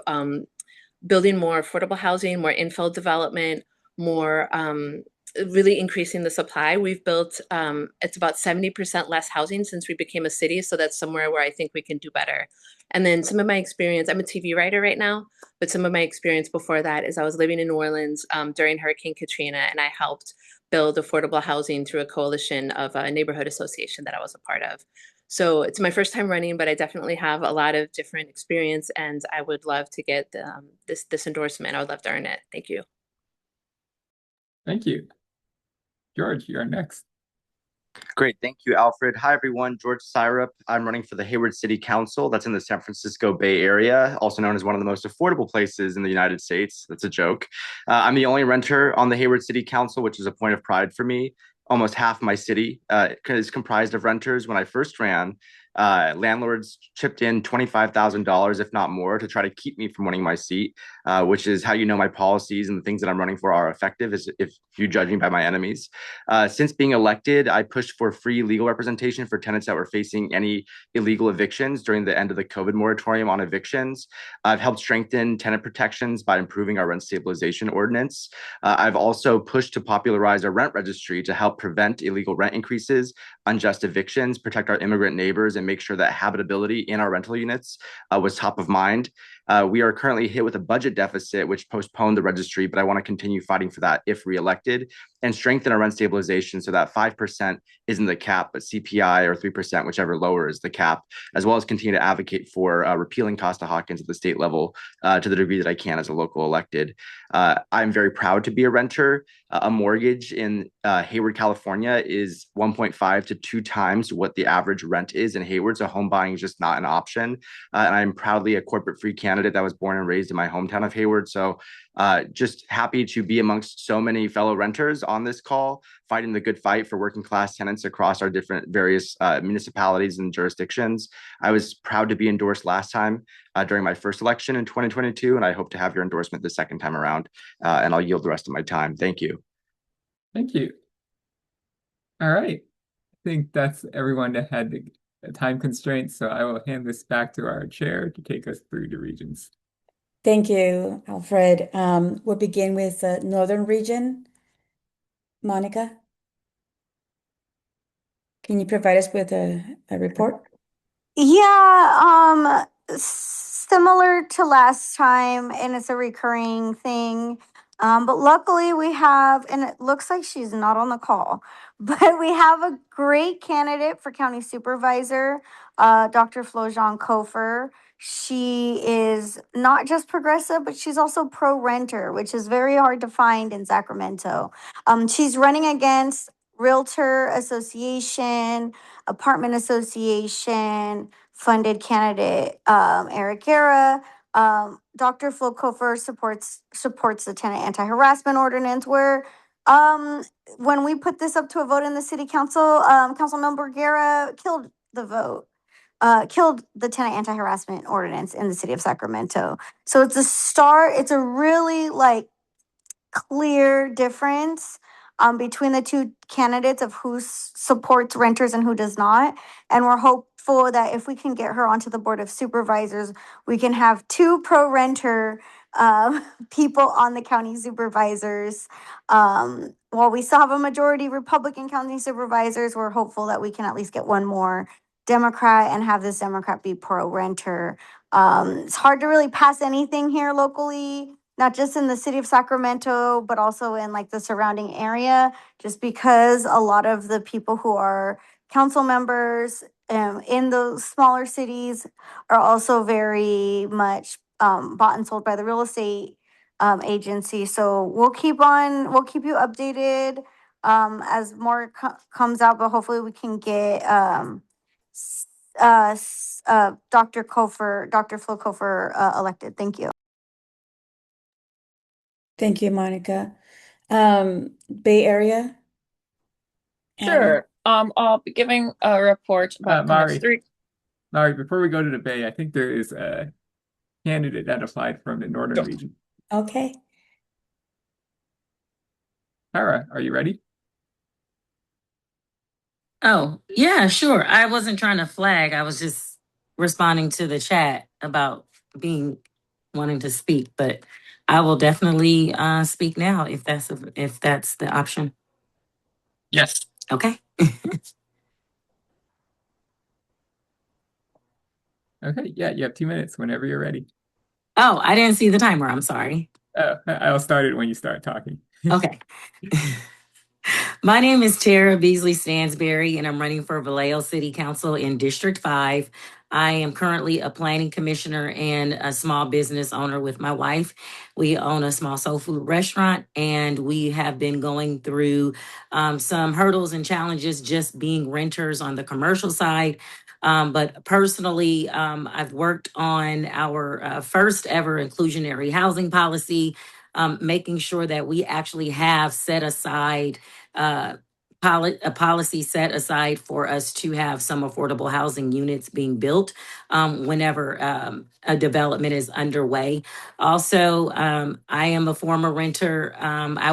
building more affordable housing, more infill development, more really increasing the supply. We've built, it's about 70% less housing since we became a city. So that's somewhere where I think we can do better. And then some of my experience, I'm a TV writer right now, but some of my experience before that is I was living in New Orleans during Hurricane Katrina, and I helped build affordable housing through a coalition of a neighborhood association that I was a part of. So it's my first time running, but I definitely have a lot of different experience, and I would love to get this endorsement. I would love to earn it. Thank you. Thank you. George, you're next. Great. Thank you, Alfred. Hi, everyone. George Syrup. I'm running for the Hayward City Council. That's in the San Francisco Bay Area, also known as one of the most affordable places in the United States. That's a joke. I'm the only renter on the Hayward City Council, which is a point of pride for me. Almost half my city is comprised of renters. When I first ran, landlords chipped in $25,000, if not more, to try to keep me from winning my seat, which is how you know my policies and the things that I'm running for are effective, is if you judge me by my enemies. Since being elected, I pushed for free legal representation for tenants that were facing any illegal evictions during the end of the COVID moratorium on evictions. I've helped strengthen tenant protections by improving our rent stabilization ordinance. I've also pushed to popularize our rent registry to help prevent illegal rent increases, unjust evictions, protect our immigrant neighbors, and make sure that habitability in our rental units was top of mind. We are currently hit with a budget deficit, which postponed the registry, but I want to continue fighting for that if reelected, and strengthen our rent stabilization so that 5% isn't the cap, but CPI or 3%, whichever lower is the cap, as well as continue to advocate for repealing Costa-Hawkins at the state level to the degree that I can as a local elected. I'm very proud to be a renter. A mortgage in Hayward, California is 1.5 to 2 times what the average rent is in Hayward. So home buying is just not an option. And I'm proudly a corporate-free candidate that was born and raised in my hometown of Hayward. So just happy to be amongst so many fellow renters on this call, fighting the good fight for working class tenants across our different various municipalities and jurisdictions. I was proud to be endorsed last time during my first election in 2022, and I hope to have your endorsement the second time around. And I'll yield the rest of my time. Thank you. Thank you. All right. I think that's everyone that had the time constraints, so I will hand this back to our chair to take us through the regions. Thank you, Alfred. We'll begin with the Northern region. Monica, can you provide us with a report? Yeah, similar to last time, and it's a recurring thing. But luckily we have, and it looks like she's not on the call, but we have a great candidate for county supervisor, Dr. Flojean Kofer. She is not just progressive, but she's also pro-renter, which is very hard to find in Sacramento. She's running against Realtor Association, Apartment Association funded candidate Eric Guerra. Dr. Flo Kofer supports the tenant anti-harassment ordinance, where when we put this up to a vote in the city council, Councilmember Guerra killed the vote. Killed the tenant anti-harassment ordinance in the city of Sacramento. So it's a start. It's a really clear difference between the two candidates of who supports renters and who does not. And we're hopeful that if we can get her onto the board of supervisors, we can have 2 pro-renter people on the county supervisors. While we still have a majority Republican county supervisors, we're hopeful that we can at least get one more Democrat and have this Democrat be pro-renter. It's hard to really pass anything here locally, not just in the city of Sacramento, but also in the surrounding area, just because a lot of the people who are council members in those smaller cities are also very much bought and sold by the real estate agency. So we'll keep you updated as more comes out, but hopefully we can get Dr. Flo Kofer elected. Thank you. Thank you, Monica. Bay Area? Annie? Sure. I'll be giving a report about kind of Mari, three. Mari, before we go to the Bay, I think there is a candidate that applied from the Northern region. Okay. Tara, are you ready? Oh, yeah, sure. I wasn't trying to flag. I was just responding to the chat about wanting to speak, but I will definitely speak now if that's the option. Yes. Okay. Okay, yeah, you have 2 minutes whenever you're ready. Oh, I didn't see the timer. I'm sorry. I'll start it when you start talking. Okay. My name is Tara Beasley Stansberry, and I'm running for Vallejo City Council in District 5. I am currently a planning commissioner and a small business owner with my wife. We own a small soul food restaurant, and we have been going through some hurdles and challenges just being renters on the commercial side. But personally, I've worked on our first ever inclusionary housing policy, making sure that we actually have set aside a policy set aside for us to have some affordable housing units being built whenever a development is underway. Also, I am a former renter. I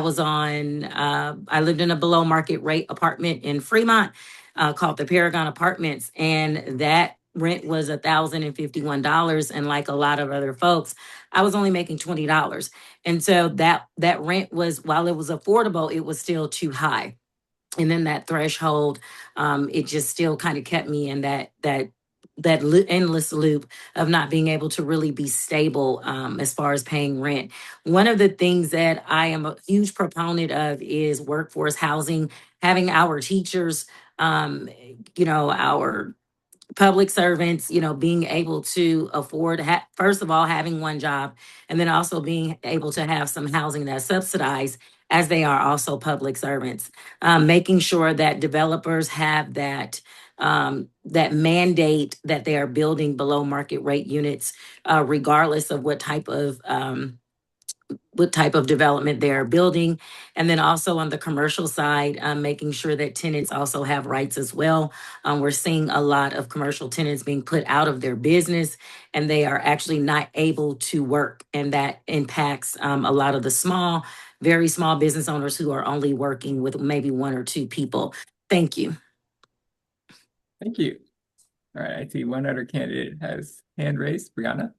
lived in a below market rate apartment in Fremont called the Paragon Apartments, and that rent was $1,051. And like a lot of other folks, I was only making $20. And so that rent was, while it was affordable, it was still too high. And then that threshold, it just still kind of kept me in that endless loop of not being able to really be stable as far as paying rent. One of the things that I am a huge proponent of is workforce housing, having our teachers, our public servants, being able to afford, first of all, having one job, and then also being able to have some housing that's subsidized as they are also public servants. Making sure that developers have that mandate that they are building below market rate units, regardless of what type of development they're building. And then also on the commercial side, making sure that tenants also have rights as well. We're seeing a lot of commercial tenants being put out of their business, and they are actually not able to work. And that impacts a lot of the very small business owners who are only working with maybe one or two people. Thank you. Thank you. All right, I see one other candidate has hand raised. Brianna.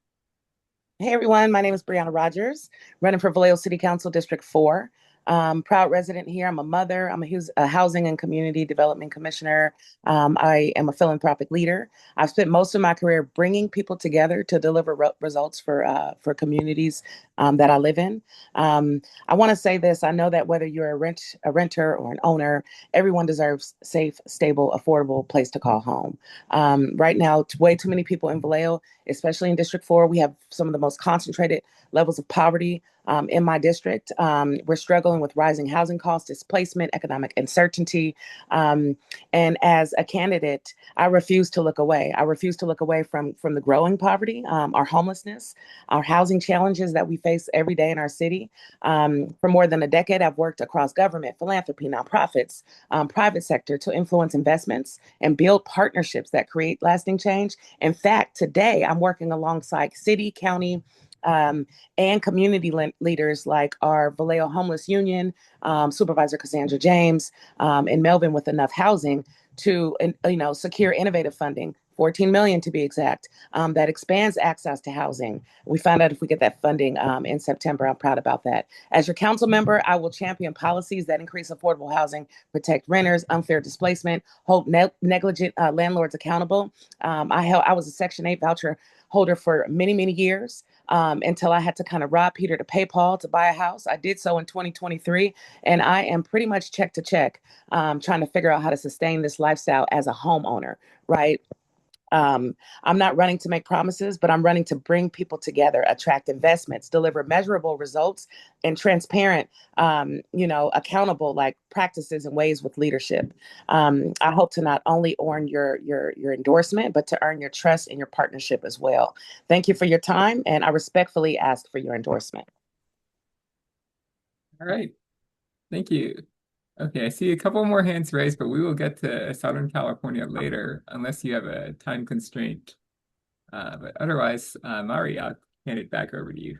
Hey everyone, my name is Brianna Rogers, running for Vallejo City Council District 4. Proud resident here. I'm a mother. I'm a housing and community development commissioner. I am a philanthropic leader. I've spent most of my career bringing people together to deliver results for communities that I live in. I want to say this. I know that whether you're a renter or an owner, everyone deserves safe, stable, affordable place to call home. Right now, way too many people in Vallejo, especially in District 4, we have some of the most concentrated levels of poverty in my district. We're struggling with rising housing costs, displacement, economic uncertainty. And as a candidate, I refuse to look away. I refuse to look away from the growing poverty, our homelessness, our housing challenges that we face every day in our city. For more than a decade, I've worked across government, philanthropy, nonprofits, private sector to influence investments and build partnerships that create lasting change. In fact, today I'm working alongside city, county, and community leaders like our Vallejo Homeless Union, Supervisor Cassandra James, in Melvin with Enough Housing to secure innovative funding, $14 million to be exact, that expands access to housing. We found out if we get that funding in September. I'm proud about that. As your council member, I will champion policies that increase affordable housing, protect renters, unfair displacement, hold negligent landlords accountable. I was a Section 8 voucher holder for many, many years until I had to kind of rob Peter to pay Paul to buy a house. I did so in 2023, and I am pretty much check to check trying to figure out how to sustain this lifestyle as a homeowner, right? I'm not running to make promises, but I'm running to bring people together, attract investments, deliver measurable results, and transparent, accountable like practices and ways with leadership. I hope to not only earn your endorsement, but to earn your trust and your partnership as well. Thank you for your time, and I respectfully ask for your endorsement. All right. Thank you. Okay, I see a couple more hands raised, but we will get to Southern California later, unless you have a time constraint. But otherwise, Mari, I'll hand it back over to you.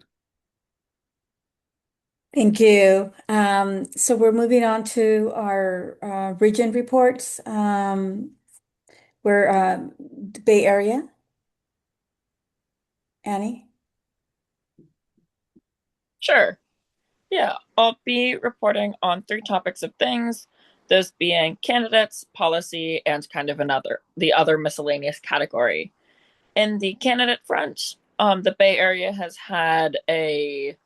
Thank you. So we're moving on to our region reports. We're the Bay Area. Annie? Sure. Yeah, I'll be reporting on 3 topics of things, those being candidates, policy, and kind of the other miscellaneous category. In the candidate front, the Bay Area has had a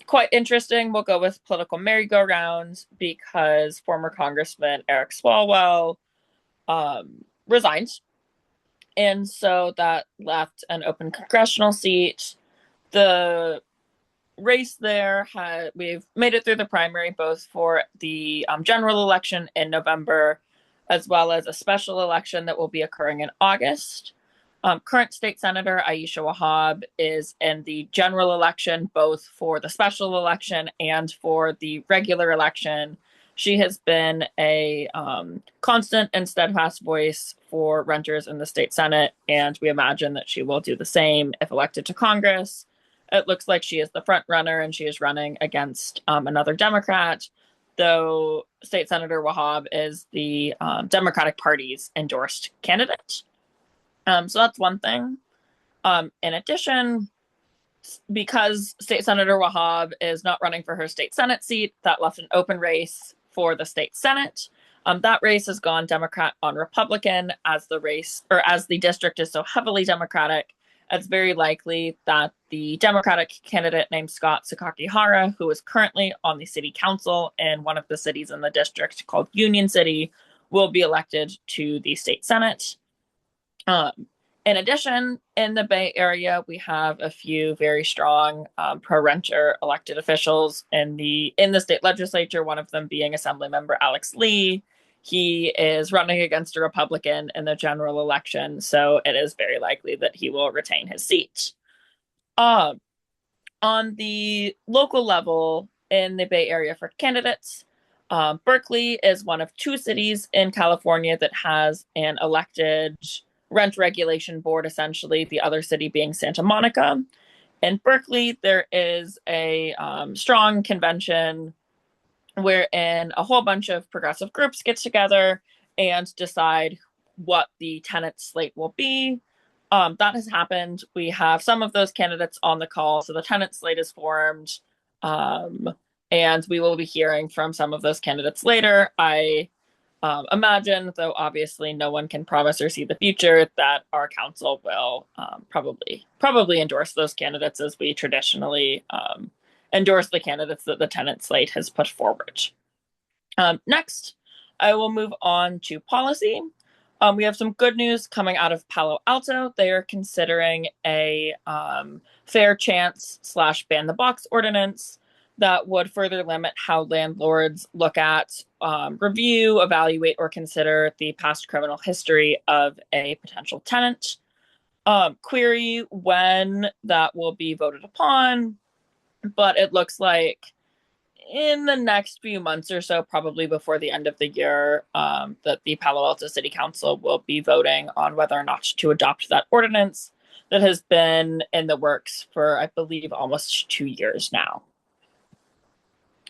quite interesting, we'll go with political merry-go-round, because former Congressman Eric Swalwell resigned. And so that left an open congressional seat. The race there we've made it through the primary, both for the general election in November, as well as a special election that will be occurring in August. Current state senator Aisha Wahab is in the general election, both for the special election and for the regular election. She has been a constant and steadfast voice for renters in the state Senate, and we imagine that she will do the same if elected to Congress. It looks like she is the front runner, and she is running against another Democrat, though State Senator Wahab is the Democratic Party's endorsed candidate. So that's one thing. In addition, because State Senator Wahab is not running for her state Senate seat, that left an open race for the state Senate. That race has gone Democrat on Republican, as the district is so heavily Democratic. It's very likely that the Democratic candidate named Scott Sakakihara, who is currently on the city council in one of the cities in the district called Union City, will be elected to the state Senate. In addition, in the Bay Area, we have a few very strong pro-renter elected officials in the state legislature, one of them being Assemblymember Alex Lee. He is running against a Republican in the general election, so it is very likely that he will retain his seat. On the local level in the Bay Area for candidates, Berkeley is one of 2 cities in California that has an elected rent regulation board, essentially, the other city being Santa Monica. In Berkeley, there is a strong convention wherein a whole bunch of progressive groups get together and decide what the tenant slate will be. That has happened. We have some of those candidates on the call, so the tenant slate is formed, and we will be hearing from some of those candidates later. I imagine, though obviously no one can promise or see the future, that our council will probably endorse those candidates as we traditionally endorse the candidates that the tenant slate has put forward. Next, I will move on to policy. We have some good news coming out of Palo Alto. They are considering a fair chance / ban the box ordinance that would further limit how landlords look at, review, evaluate, or consider the past criminal history of a potential tenant. Query when that will be voted upon, but it looks like in the next few months or so, probably before the end of the year, that the Palo Alto City Council will be voting on whether or not to adopt that ordinance that has been in the works for, I believe, almost 2 years now.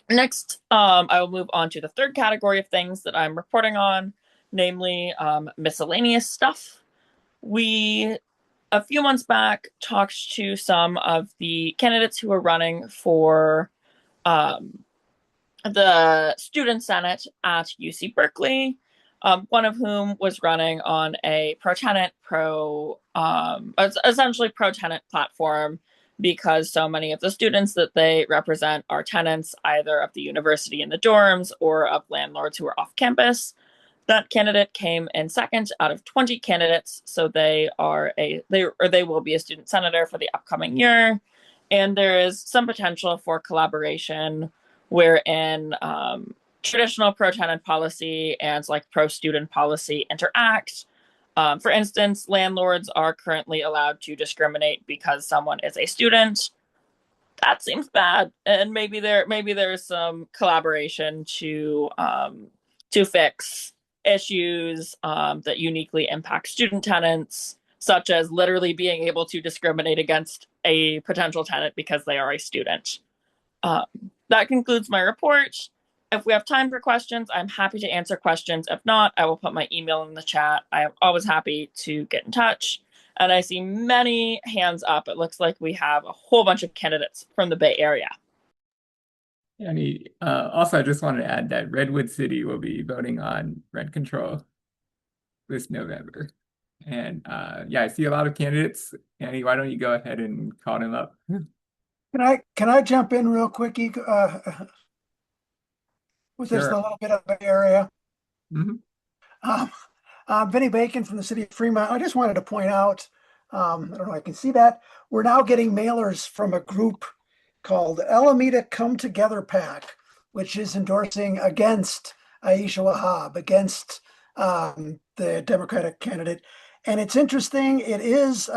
Next, I will move on to the third category of things that I'm reporting on, namely miscellaneous stuff. We, a few months back, talked to some of the candidates who were running for the student senate at UC Berkeley, one of whom was running on a pro-tenant, essentially pro-tenant platform, because so many of the students that they represent are tenants either of the university in the dorms or of landlords who are off campus. That candidate came in second out of 20 candidates, so they will be a student senator for the upcoming year. And there is some potential for collaboration wherein traditional pro-tenant policy and like pro-student policy interact. For instance, landlords are currently allowed to discriminate because someone is a student. That seems bad, and maybe there's some collaboration to fix issues that uniquely impact student tenants, such as literally being able to discriminate against a potential tenant because they are a student. That concludes my report. If we have time for questions, I'm happy to answer questions. If not, I will put my email in the chat. I am always happy to get in touch. And I see many hands up. It looks like we have a whole bunch of candidates from the Bay Area. And also, I just wanted to add that Redwood City will be voting on rent control this November. And yeah, I see a lot of candidates. Annie, why don't you go ahead and call them up? Can I jump in real quick, with just a little bit of Bay Area? Vinny Bacon from the city of Fremont. I just wanted to point out, I don't know, I can see that we're now getting mailers from a group called Alameda Come Together PAC, which is endorsing against Aisha Wahab, against the Democratic candidate. And it's interesting. It is,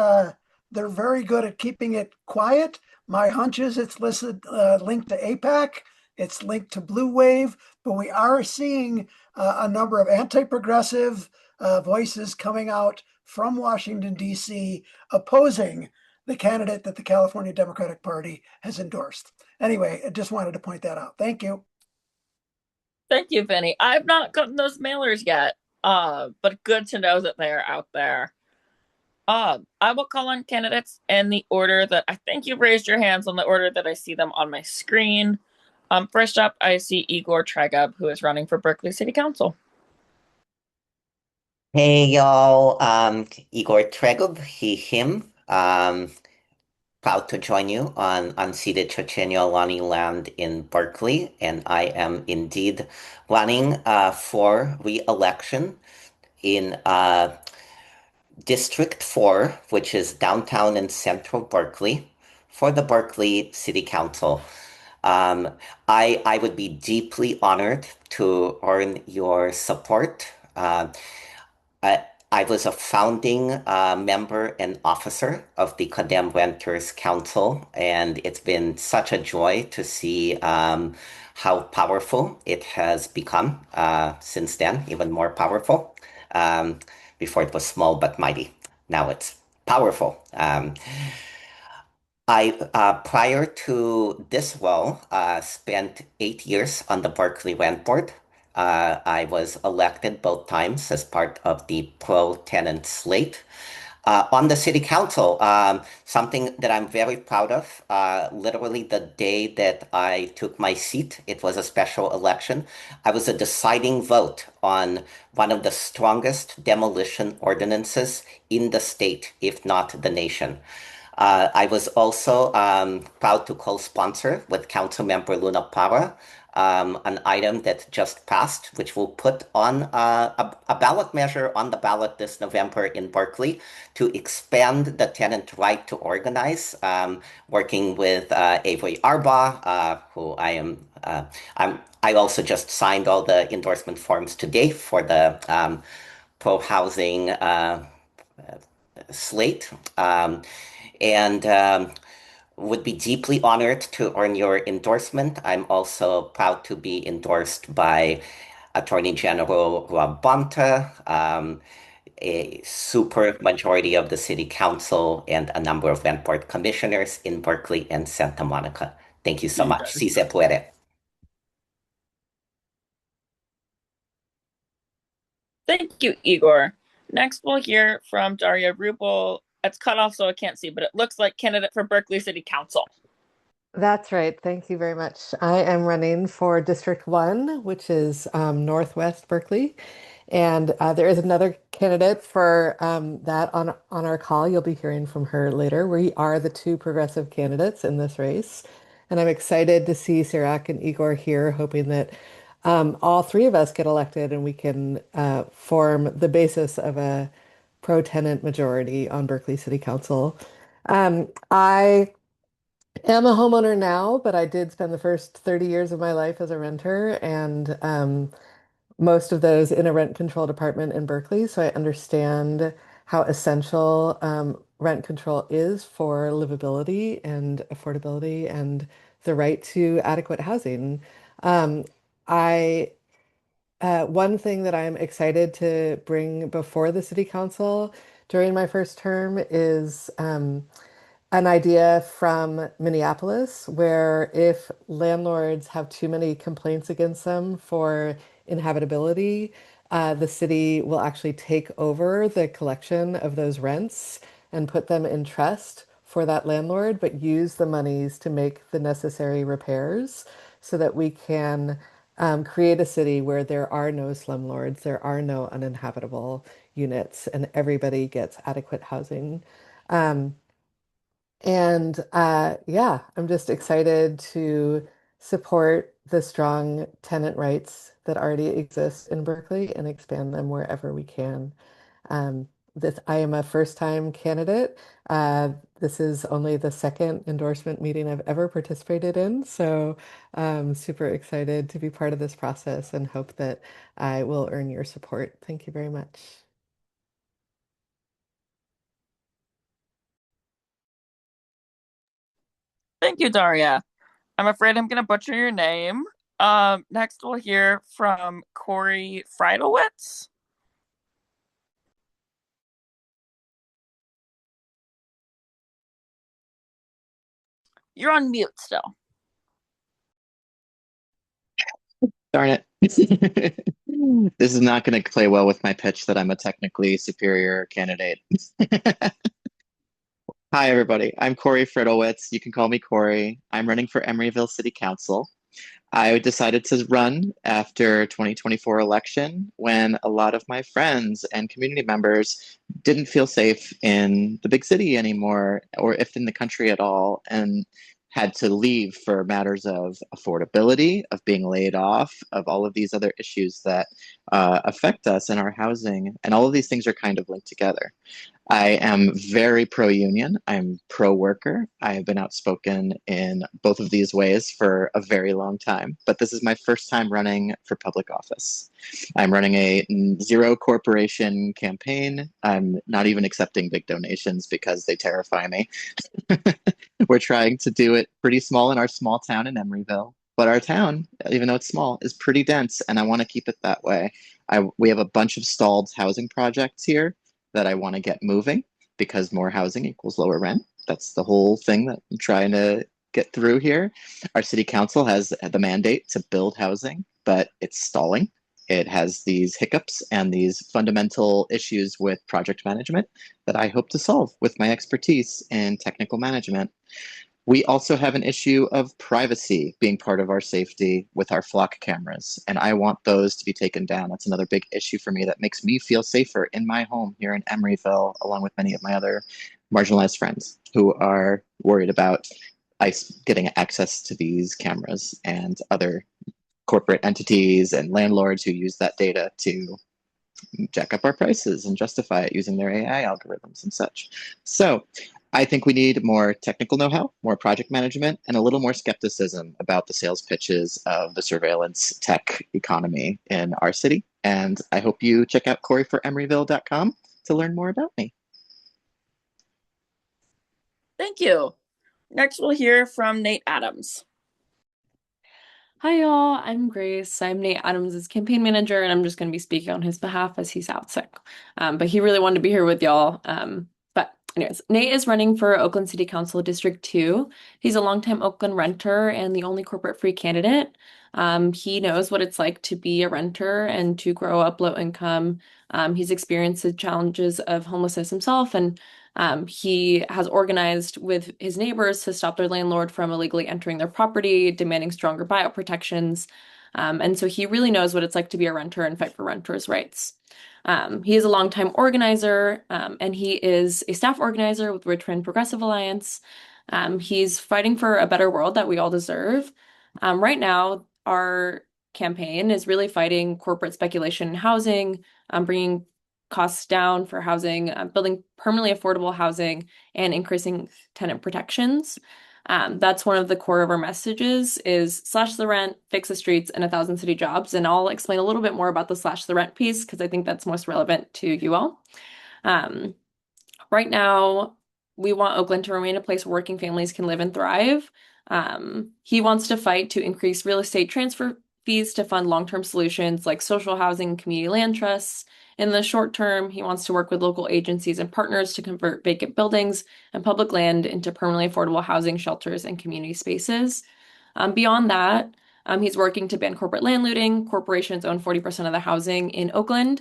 they're very good at keeping it quiet. My hunch is it's listed, linked to APAC. It's linked to Blue Wave, but we are seeing a number of anti-progressive voices coming out from Washington, D.C., opposing the candidate that the California Democratic Party has endorsed. Anyway, I just wanted to point that out. Thank you. Thank you, Vinny. I've not gotten those mailers yet, but good to know that they're out there. I will call on candidates in the order that I think you've raised your hands, on the order that I see them on my screen. First up, I see Igor Tregub, who is running for Berkeley City Council. Hey, y'all. Igor Tregub, he, him. Proud to join you on unceded Chochenyo Ohlone land in Berkeley. And I am indeed running for re-election in District 4, which is downtown and central Berkeley, for the Berkeley City Council. I would be deeply honored to earn your support. I was a founding member and officer of the Condemned Renters Council, and it's been such a joy to see how powerful it has become since then, even more powerful. Before it was small but mighty. Now it's powerful. I, prior to this role, spent 8 years on the Berkeley Rent Board. I was elected both times as part of the pro-tenant slate. On the city council, something that I'm very proud of, literally the day that I took my seat, it was a special election. I was a deciding vote on one of the strongest demolition ordinances in the state, if not the nation. I was also proud to co-sponsor with Councilmember Luna Parra an item that just passed, which will put on a ballot measure on the ballot this November in Berkeley to expand the tenant right to organize, working with Avery Arbaugh, who I also just signed all the endorsement forms today for the pro-housing slate. And would be deeply honored to earn your endorsement. I'm also proud to be endorsed by Attorney General Rob Bonta, a super majority of the city council, and a number of rent board commissioners in Berkeley and Santa Monica. Thank you so much. Si se puede. Thank you, Igor. Next, we'll hear from Daria Rubel. It's cut off, so I can't see, but it looks like candidate for Berkeley City Council. That's right. Thank you very much. I am running for District 1, which is Northwest Berkeley. And there is another candidate for that on our call. You'll be hearing from her later. We are the two progressive candidates in this race. And I'm excited to see Sirach and Igor here, hoping that all three of us get elected and we can form the basis of a pro-tenant majority on Berkeley City Council. I am a homeowner now, but I did spend the first 30 years of my life as a renter, and most of those in a rent-controlled apartment in Berkeley. So I understand how essential rent control is for livability and affordability and the right to adequate housing. Um, I One thing that I'm excited to bring before the city council during my first term is an idea from Minneapolis where if landlords have too many complaints against them for inhabitability, the city will actually take over the collection of those rents and put them in trust for that landlord, but use the monies to make the necessary repairs so that we can create a city where there are no slumlords, there are no uninhabitable units, and everybody gets adequate housing. Um, yeah, I'm just excited to support the strong tenant rights that already exist in Berkeley and expand them wherever we can. I am a first-time candidate. This is only the second endorsement meeting I've ever participated in, so I'm super excited to be part of this process and hope that I will earn your support. Thank you very much. Thank you, Daria. I'm afraid I'm going to butcher your name. Next, we'll hear from Corey Friedowitz. You're on mute still. Darn it. This is not going to play well with my pitch that I'm a technically superior candidate. Hi, everybody. I'm Corey Friedowitz. You can call me Corey. I'm running for Emeryville City Council. I decided to run after 2024 election when a lot of my friends and community members didn't feel safe in the big city anymore, or if in the country at all, and had to leave for matters of affordability, of being laid off, of all of these other issues that affect us in our housing. And all of these things are kind of linked together. I am very pro-union. I'm pro-worker. I have been outspoken in both of these ways for a very long time, but this is my first time running for public office. I'm running a zero corporation campaign. I'm not even accepting big donations because they terrify me. We're trying to do it pretty small in our small town in Emeryville, but our town, even though it's small, is pretty dense, and I want to keep it that way. We have a bunch of stalled housing projects here that I want to get moving because more housing equals lower rent. That's the whole thing that I'm trying to get through here. Our city council has the mandate to build housing, but it's stalling. It has these hiccups and these fundamental issues with project management that I hope to solve with my expertise in technical management. We also have an issue of privacy being part of our safety with our flock cameras, and I want those to be taken down. That's another big issue for me that makes me feel safer in my home here in Emeryville, along with many of my other marginalized friends who are worried about ICE getting access to these cameras and other corporate entities and landlords who use that data to jack up our prices and justify it using their AI algorithms and such. So I think we need more technical know-how, more project management, and a little more skepticism about the sales pitches of the surveillance tech economy in our city. And I hope you check out CoreyForEmeryville.com to learn more about me. Thank you. Next, we'll hear from Nate Adams. Hi, y'all. I'm Grace. I'm Nate Adams' campaign manager, and I'm just going to be speaking on his behalf as he's out sick. But he really wanted to be here with y'all. But anyways, Nate is running for Oakland City Council District 2. He's a longtime Oakland renter and the only corporate-free candidate. He knows what it's like to be a renter and to grow up low income. He's experienced the challenges of homelessness himself, and he has organized with his neighbors to stop their landlord from illegally entering their property, demanding stronger buyout protections. And so he really knows what it's like to be a renter and fight for renters' rights. He is a longtime organizer, and he is a staff organizer with Richmond Progressive Alliance. He's fighting for a better world that we all deserve. Right now, our campaign is really fighting corporate speculation in housing, bringing costs down for housing, building permanently affordable housing, and increasing tenant protections. That's one of the core of our messages is slash the rent, fix the streets, and 1,000 city jobs. And I'll explain a little bit more about the slash the rent piece because I think that's most relevant to you all. Right now, we want Oakland to remain a place where working families can live and thrive. He wants to fight to increase real estate transfer fees to fund long-term solutions like social housing, community land trusts. In the short term, he wants to work with local agencies and partners to convert vacant buildings and public land into permanently affordable housing, shelters, and community spaces. Beyond that, he's working to ban corporate land looting. Corporations own 40% of the housing in Oakland.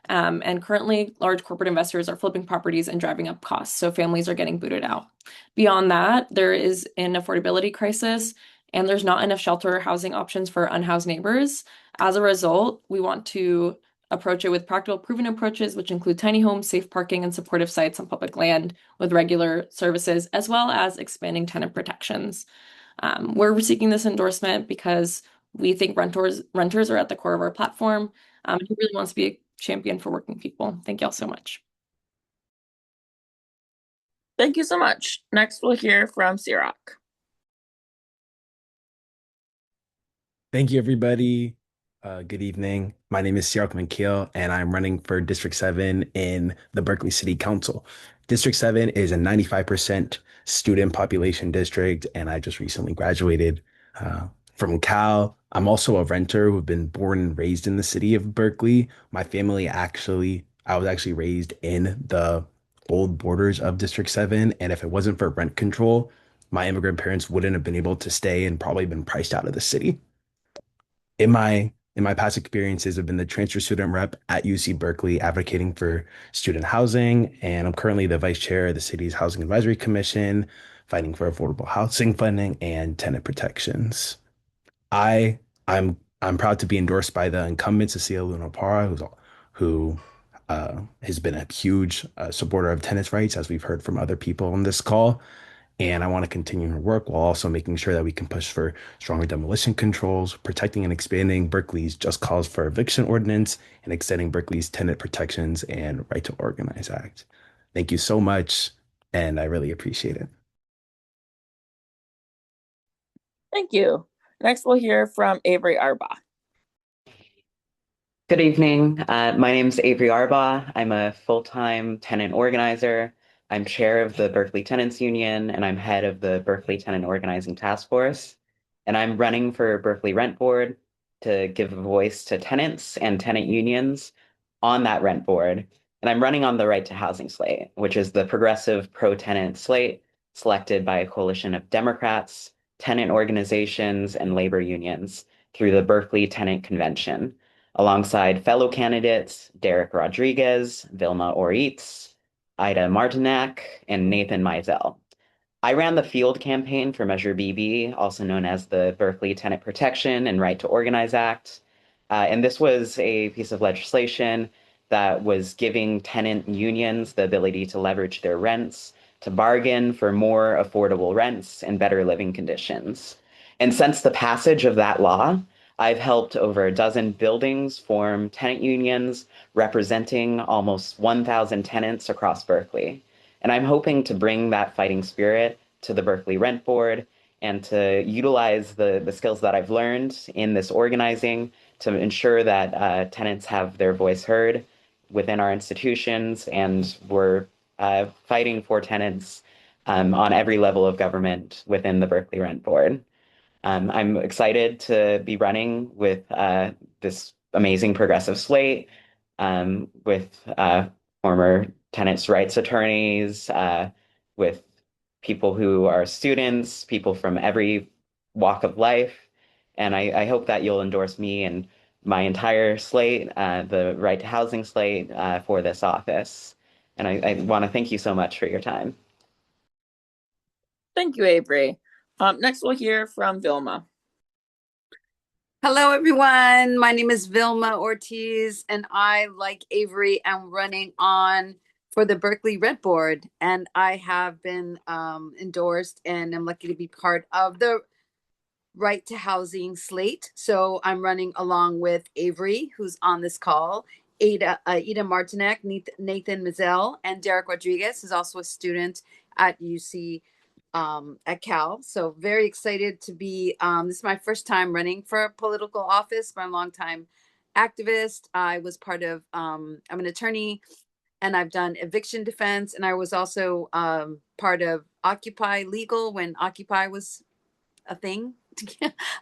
And currently, large corporate investors are flipping properties and driving up costs, so families are getting booted out. Beyond that, there is an affordability crisis, and there's not enough shelter or housing options for unhoused neighbors. As a result, we want to approach it with practical, proven approaches, which include tiny homes, safe parking, and supportive sites on public land with regular services, as well as expanding tenant protections. We're seeking this endorsement because we think renters are at the core of our platform. He really wants to be a champion for working people. Thank y'all so much. Thank you so much. Next, we'll hear from Sirak. Thank you, everybody. Good evening. My name is Sirak Mankeel, and I'm running for District 7 in the Berkeley City Council. District 7 is a 95% student population district, and I just recently graduated from Cal. I'm also a renter who've been born and raised in the city of Berkeley. My family I was actually raised in the old borders of District 7, and if it wasn't for rent control, my immigrant parents wouldn't have been able to stay and probably been priced out of the city. In my past experiences, I've been the transfer student rep at UC Berkeley advocating for student housing, and I'm currently the vice chair of the city's Housing Advisory Commission, fighting for affordable housing funding and tenant protections. I'm proud to be endorsed by the incumbent Cecilia Luna Parra, who has been a huge supporter of tenants' rights, as we've heard from other people on this call. And I want to continue her work while also making sure that we can push for stronger demolition controls, protecting and expanding Berkeley's Just Cause for Eviction ordinance, and extending Berkeley's Tenant Protections and Right to Organize Act. Thank you so much, and I really appreciate it. Thank you. Next, we'll hear from Avery Arbaugh. Good evening. My name is Avery Arbaugh. I'm a full-time tenant organizer. I'm chair of the Berkeley Tenants Union, and I'm head of the Berkeley Tenant Organizing Task Force. And I'm running for Berkeley Rent Board to give a voice to tenants and tenant unions on that rent board. And I'm running on the Right to Housing slate, which is the progressive pro-tenant slate selected by a coalition of Democrats, tenant organizations, and labor unions through the Berkeley Tenant Convention, alongside fellow candidates Derek Rodriguez, Vilma Oritz, Ida Martinak, and Nathan Mizell. I ran the field campaign for Measure BB, also known as the Berkeley Tenant Protection and Right to Organize Act. And this was a piece of legislation that was giving tenant unions the ability to leverage their rents to bargain for more affordable rents and better living conditions. And since the passage of that law, I've helped over a dozen buildings form tenant unions representing almost 1,000 tenants across Berkeley. And I'm hoping to bring that fighting spirit to the Berkeley Rent Board and to utilize the skills that I've learned in this organizing to ensure that tenants have their voice heard within our institutions, and we're fighting for tenants on every level of government within the Berkeley Rent Board. I'm excited to be running with this amazing progressive slate with former tenants' rights attorneys, with people who are students, people from every walk of life. And I hope that you'll endorse me and my entire slate, the Right to Housing slate, for this office. And I want to thank you so much for your time. Thank you, Avery. Next, we'll hear from Vilma. Hello, everyone. My name is Vilma Ortiz, and I, like Avery, am running on for the Berkeley Rent Board. And I have been endorsed, and I'm lucky to be part of the right to housing slate. So I'm running along with Avery, who's on this call, Ida Martinek, Nathan Mizell, and Derek Rodriguez, who's also a student at UC at Cal. So very excited to be. This is my first time running for political office. I'm a longtime activist. I was part of. I'm an attorney, and I've done eviction defense, and I was also part of Occupy Legal when Occupy was a thing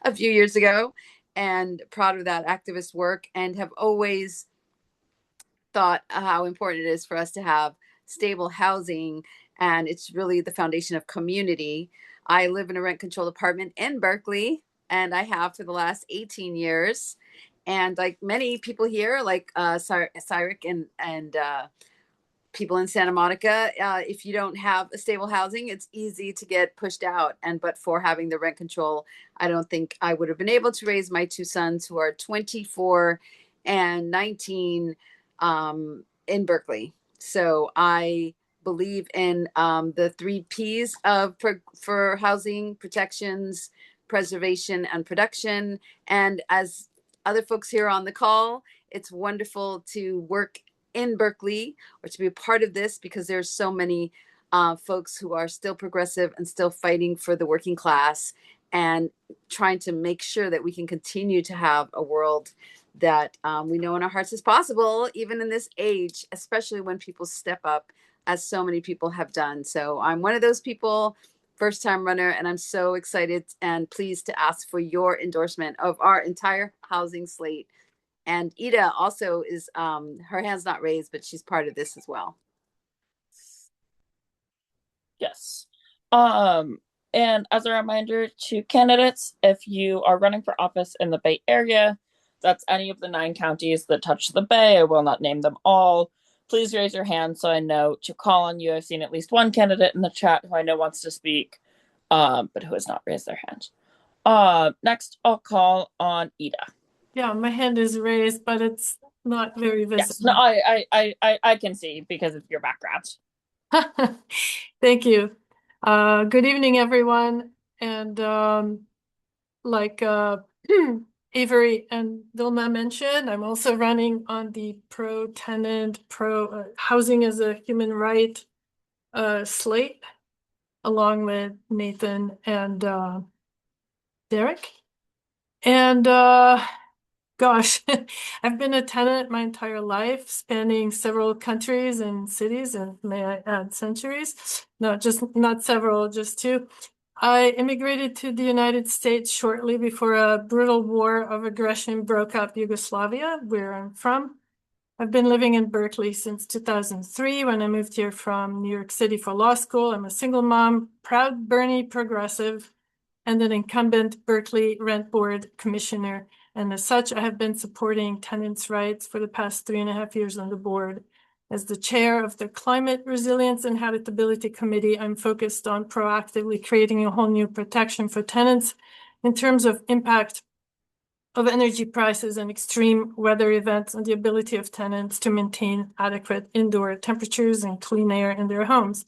a few years ago, and proud of that activist work, and have always thought how important it is for us to have stable housing, and it's really the foundation of community. I live in a rent controlled apartment in Berkeley, and I have for the last 18 years. And like many people here, like Cyric and people in Santa Monica, if you don't have a stable housing, it's easy to get pushed out. And but for having the rent control, I don't think I would have been able to raise my two sons, who are 24 and 19, in Berkeley. So I believe in the 3 Ps of for housing: protections, preservation, and production. And as other folks here on the call, it's wonderful to work in Berkeley or to be a part of this, because there's so many folks who are still progressive and still fighting for the working class, and trying to make sure that we can continue to have a world that we know in our hearts is possible, even in this age, especially when people step up, as so many people have done. So I'm one of those people, first time runner, and I'm so excited and pleased to ask for your endorsement of our entire housing slate. And Ida also is, her hand's not raised, but she's part of this as well. Yes. And as a reminder to candidates, if you are running for office in the Bay Area, that's any of the 9 counties that touch the Bay. I will not name them all. Please raise your hand so I know to call on you. I've seen at least one candidate in the chat who I know wants to speak, but who has not raised their hand. Next, I'll call on Ida. Yeah, my hand is raised, but it's not very visible. Yes, no, I can see because of your background. Thank you. Good evening, everyone. And like Avery and Vilma mentioned, I'm also running on the pro-tenant, housing as a human right slate, along with Nathan and Derek. And gosh, I've been a tenant my entire life, spanning several countries and cities, and may I add centuries? No, not several, just 2. I immigrated to the United States shortly before a brutal war of aggression broke up Yugoslavia, where I'm from. I've been living in Berkeley since 2003, when I moved here from New York City for law school. I'm a single mom, proud Bernie progressive, and an incumbent Berkeley Rent Board commissioner. And as such, I have been supporting tenants' rights for the past 3.5 years on the board. As the chair of the Climate Resilience and Habitability Committee, I'm focused on proactively creating a whole new protection for tenants in terms of impact of energy prices and extreme weather events on the ability of tenants to maintain adequate indoor temperatures and clean air in their homes.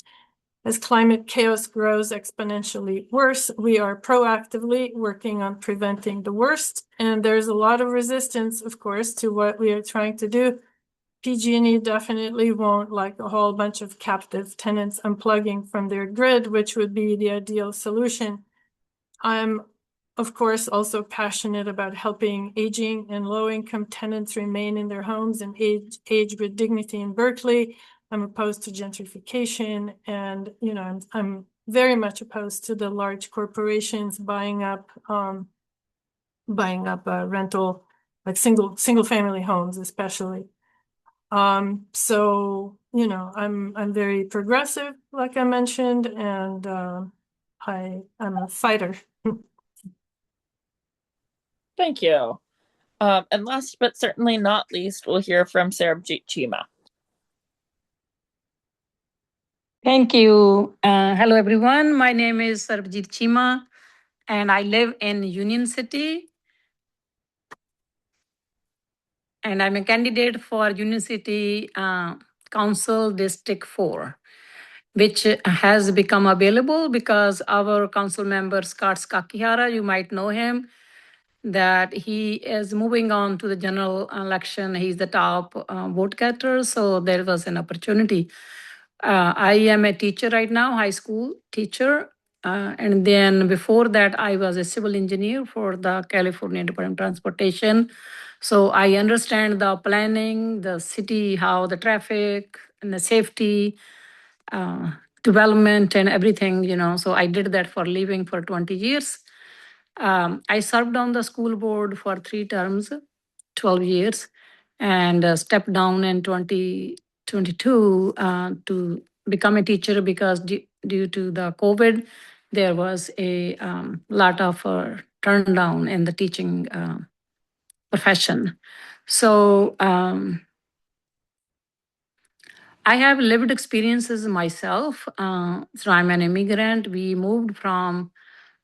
As climate chaos grows exponentially worse, we are proactively working on preventing the worst. And there's a lot of resistance, of course, to what we are trying to do. PG&E definitely won't like a whole bunch of captive tenants unplugging from their grid, which would be the ideal solution. I'm, of course, also passionate about helping aging and low-income tenants remain in their homes and age with dignity in Berkeley. I'm opposed to gentrification, and I'm very much opposed to the large corporations buying up rental, like single family homes, especially. So I'm very progressive, like I mentioned, and I'm a fighter. Thank you. And last but certainly not least, we'll hear from Sarabjit Chima. Thank you. Hello, everyone. My name is Sarabjit Chima, and I live in Union City. And I'm a candidate for Union City Council District 4. which has become available because our council member, Scott Kakihara, you might know him, that he is moving on to the general election. He's the top vote getter, so there was an opportunity. I am a teacher right now, high school teacher. And then before that, I was a civil engineer for the California Department of Transportation. So I understand the planning, the city, how the traffic and the safety, development and everything, So I did that for a living for 20 years. I served on the school board for 3 terms, 12 years, and stepped down in 2022 to become a teacher because due to the COVID, there was a lot of turn down in the teaching profession. So I have lived experiences myself. So I'm an immigrant. We moved from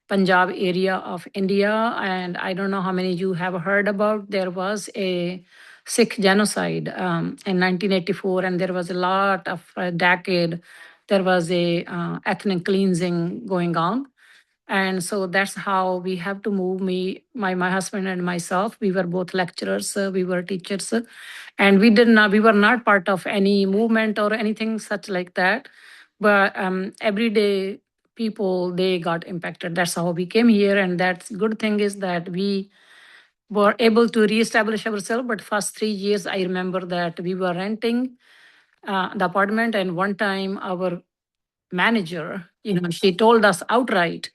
Punjab area of India, and I don't know how many you have heard about. There was a Sikh genocide in 1984, and there was a lot of a decade. There was a ethnic cleansing going on, and so that's how we have to move. My husband and myself, we were both lecturers, we were teachers, and we were not part of any movement or anything such like that. But everyday people, they got impacted. That's how we came here, and that's good thing is that we were able to reestablish ourselves. But first 3 years, I remember that we were renting the apartment, and one time our manager, she told us outright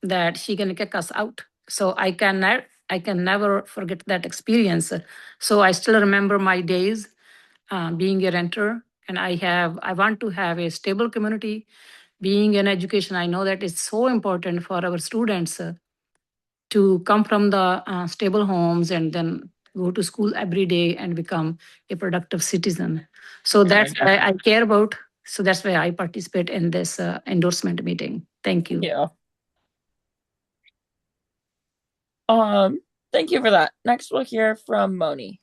that she gonna kick us out. So I can never forget that experience. So I still remember my days being a renter, and I want to have a stable community. Being in education, I know that it's so important for our students to come from the stable homes and then go to school every day and become a productive citizen. So that's why I care about. So that's why I participate in this endorsement meeting. Thank you. Yeah. Thank you for that. Next, we'll hear from Moni.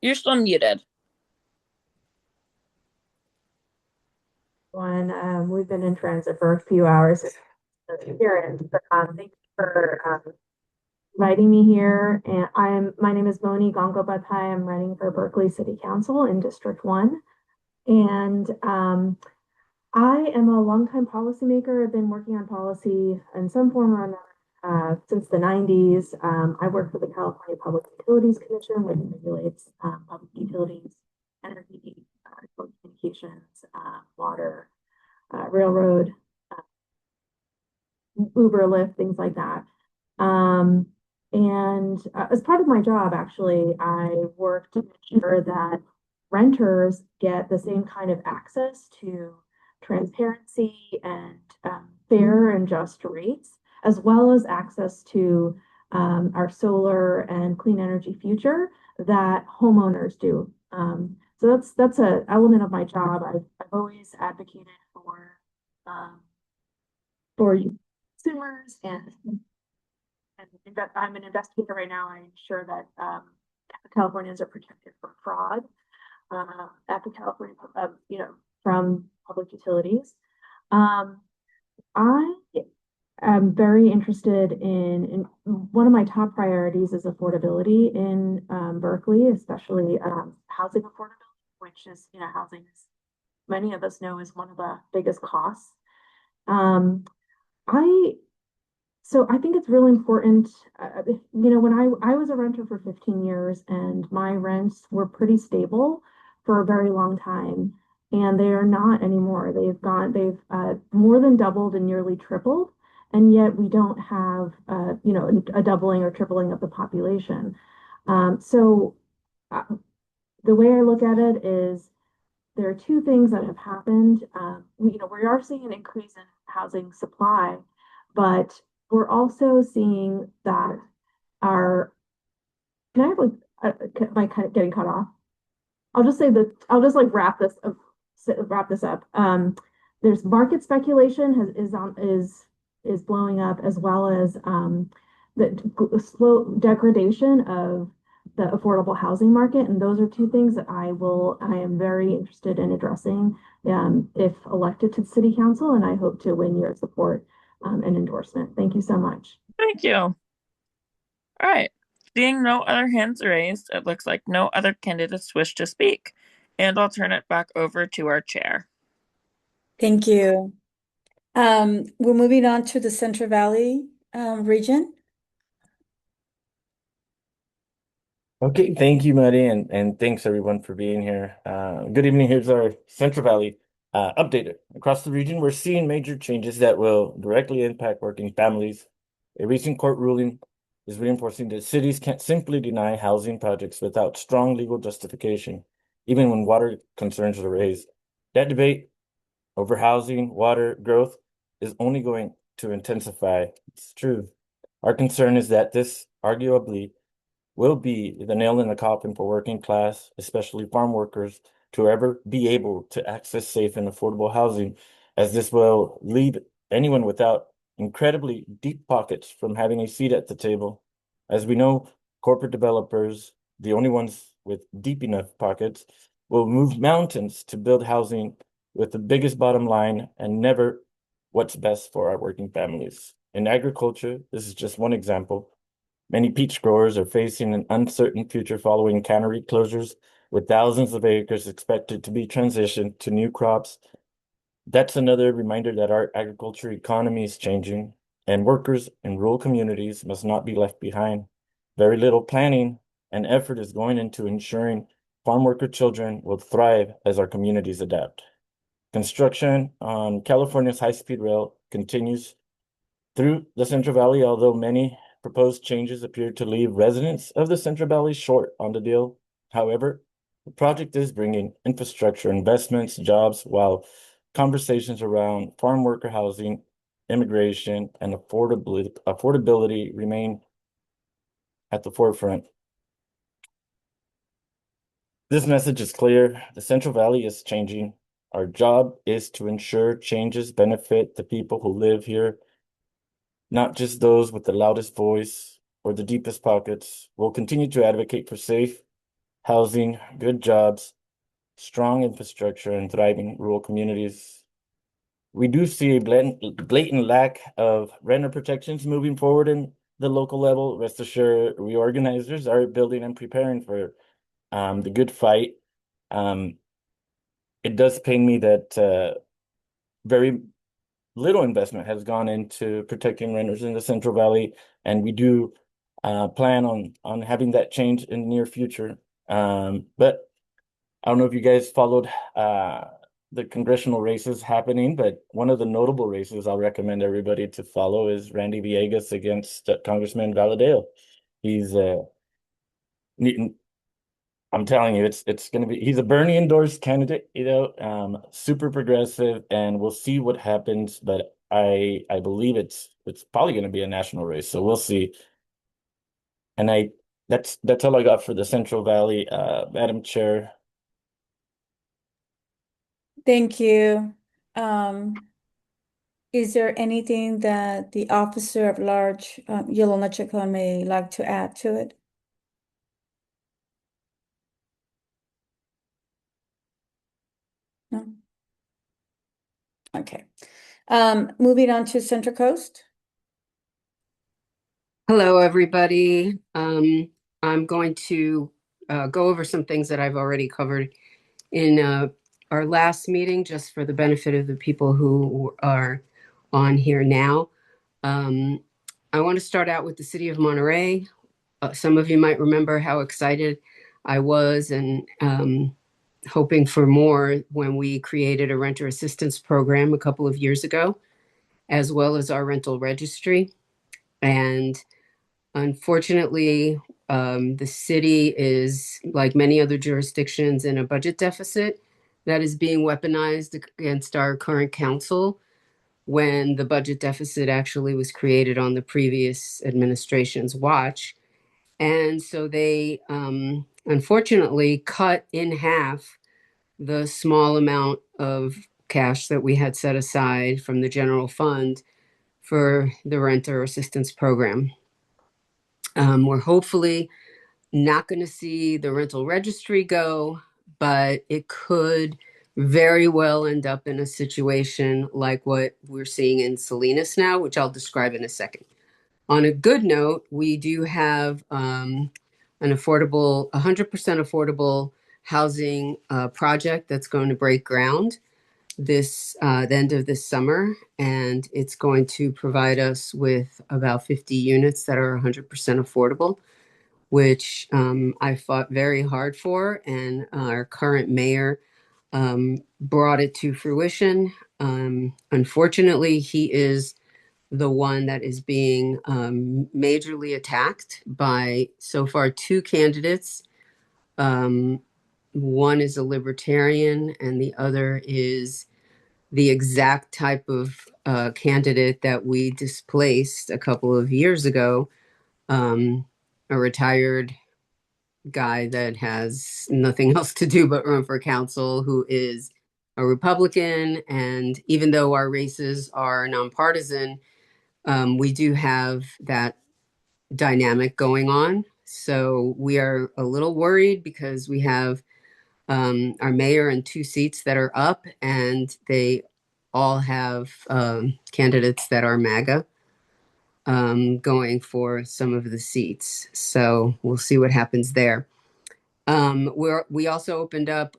You're still muted. We've been in transit for a few hours here, but thank you for inviting me here. And my name is Moni Gangobadhai. I'm running for Berkeley City Council in District 1. And I am a longtime policymaker. I've been working on policy in some form or another since the 90s. I work for the California Public Utilities Commission, which regulates public utilities, energy, telecommunications, water, railroad, Uber, Lyft, things like that. And as part of my job, actually, I work to ensure that renters get the same kind of access to transparency and fair and just rates, as well as access to our solar and clean energy future that homeowners do. So that's an element of my job. I've always advocated for consumers, and I'm an investigator right now. I ensure that Californians are protected from fraud at the California, from public utilities. I am very interested in one of my top priorities is affordability in Berkeley, especially housing affordability, which is, housing, as many of us know, is one of the biggest costs. So I think it's really important, when I was a renter for 15 years and my rents were pretty stable for a very long time, and they are not anymore. They've more than doubled and nearly tripled, and yet we don't have, a doubling or tripling of the population. So the way I look at it is there are two things that have happened. We are seeing an increase in housing supply, but we're also seeing that am I kind of getting cut off? I'll just wrap this up. There's market speculation is blowing up, as well as the slow degradation of the affordable housing market. And those are two things that I am very interested in addressing if elected to the city council, and I hope to win your support and endorsement. Thank you so much. Thank you. All right. Seeing no other hands raised, it looks like no other candidates wish to speak. And I'll turn it back over to our chair. Thank you. We're moving on to the Central Valley region. Okay, thank you, Maddie, and thanks everyone for being here. Good evening. Here's our Central Valley update. Across the region, we're seeing major changes that will directly impact working families. A recent court ruling is reinforcing that cities can't simply deny housing projects without strong legal justification, even when water concerns are raised. That debate over housing, water, growth is only going to intensify. It's true. Our concern is that this arguably will be the nail in the coffin for working class, especially farm workers, to ever be able to access safe and affordable housing, as this will leave anyone without incredibly deep pockets from having a seat at the table. As we know, corporate developers, the only ones with deep enough pockets, will move mountains to build housing with the biggest bottom line and never what's best for our working families. In agriculture, this is just one example. Many peach growers are facing an uncertain future following cannery closures, with thousands of acres expected to be transitioned to new crops. That's another reminder that our agriculture economy is changing, and workers in rural communities must not be left behind. Very little planning and effort is going into ensuring farm worker children will thrive as our communities adapt. Construction on California's high-speed rail continues through the Central Valley, although many proposed changes appear to leave residents of the Central Valley short on the deal. However, the project is bringing infrastructure investments, jobs, while conversations around farm worker housing, immigration, and affordability remain at the forefront. This message is clear. The Central Valley is changing. Our job is to ensure changes benefit the people who live here, not just those with the loudest voice or the deepest pockets. We'll continue to advocate for safe housing, good jobs, strong infrastructure, and thriving rural communities. We do see a blatant lack of renter protections moving forward in the local level. Rest assured, reorganizers are building and preparing for the good fight. It does pain me that very little investment has gone into protecting renters in the Central Valley, and we do plan on having that change in the near future. But I don't know if you guys followed the congressional races happening, but one of the notable races I'll recommend everybody to follow is Randy Villegas against Congressman Valadao. He's I'm telling you, it's gonna be, he's a Bernie endorsed candidate, super progressive, and we'll see what happens, but I believe it's probably gonna be a national race, so we'll see. And that's all I got for the Central Valley, Madam Chair. Thank you. Is there anything that the Officer at Large, Yolanda Chacon, may like to add to it? No? Okay. Moving on to Central Coast. Hello, everybody. I'm going to go over some things that I've already covered in our last meeting, just for the benefit of the people who are on here now. I want to start out with the City of Monterey. Some of you might remember how excited I was and hoping for more when we created a renter assistance program a couple of years ago, as well as our rental registry. And unfortunately, the city is, like many other jurisdictions, in a budget deficit that is being weaponized against our current council, when the budget deficit actually was created on the previous administration's watch. And so they unfortunately cut in half the small amount of cash that we had set aside from the general fund for the renter assistance program. We're hopefully not going to see the rental registry go, but it could very well end up in a situation like what we're seeing in Salinas now, which I'll describe in a second. On a good note, we do have an affordable, 100% affordable housing project that's going to break ground this the end of this summer, and it's going to provide us with about 50 units that are 100% affordable, which I fought very hard for, and our current mayor brought it to fruition. Unfortunately, he is the one that is being majorly attacked by so far two candidates. One is a libertarian, and the other is the exact type of candidate that we displaced a couple of years ago, a retired guy that has nothing else to do but run for council, who is a Republican. And even though our races are nonpartisan, we do have that dynamic going on. So we are a little worried because we have our mayor and two seats that are up, and they all have candidates that are MAGA going for some of the seats. So we'll see what happens there. We also opened up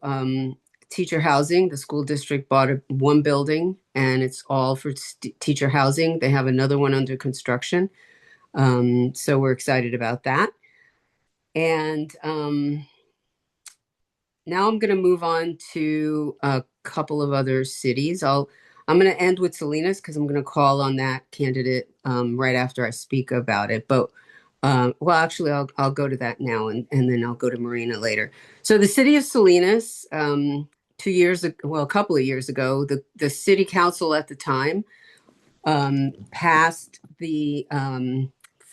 teacher housing. The school district bought one building, and it's all for teacher housing. They have another one under construction. So we're excited about that. And now I'm going to move on to a couple of other cities. I'm going to end with Salinas because I'm going to call on that candidate right after I speak about it. But well, actually, I'll go to that now, and then I'll go to Marina later. So the city of Salinas, a couple of years ago, the city council at the time passed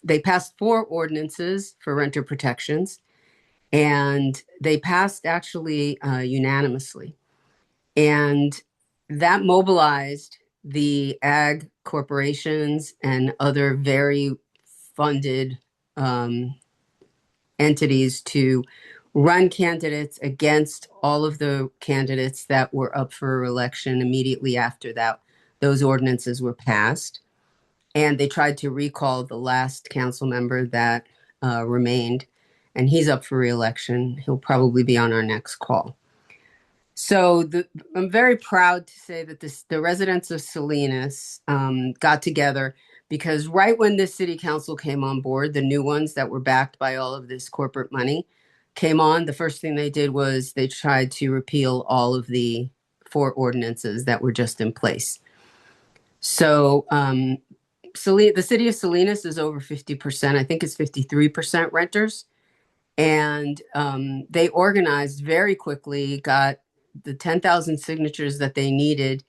they passed 4 ordinances for renter protections, and they passed actually unanimously. And that mobilized the ag corporations and other very funded entities to run candidates against all of the candidates that were up for election immediately after that those ordinances were passed. And they tried to recall the last council member that remained, and he's up for re-election. He'll probably be on our next call. So I'm very proud to say that the residents of Salinas got together, because right when this city council came on board, the new ones that were backed by all of this corporate money came on. The first thing they did was they tried to repeal all of the 4 ordinances that were just in place. So the city of Salinas is over 50%. I think it's 53% renters. And they organized very quickly, got the 10,000 signatures that they needed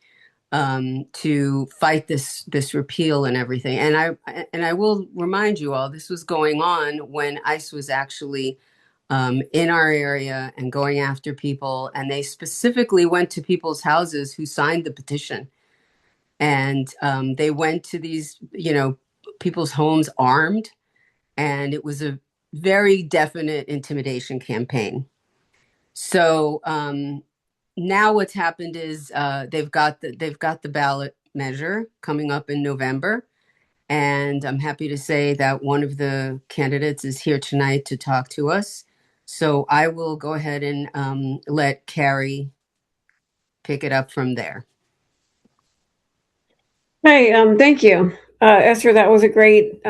to fight this repeal and everything. And I will remind you all, this was going on when ICE was actually in our area and going after people. And they specifically went to people's houses who signed the petition. And they went to these, people's homes armed. And it was a very definite intimidation campaign. So now what's happened is they've got the ballot measure coming up in November. And I'm happy to say that one of the candidates is here tonight to talk to us. So I will go ahead and let Carrie pick it up from there. Hey, thank you, Esther. That was a great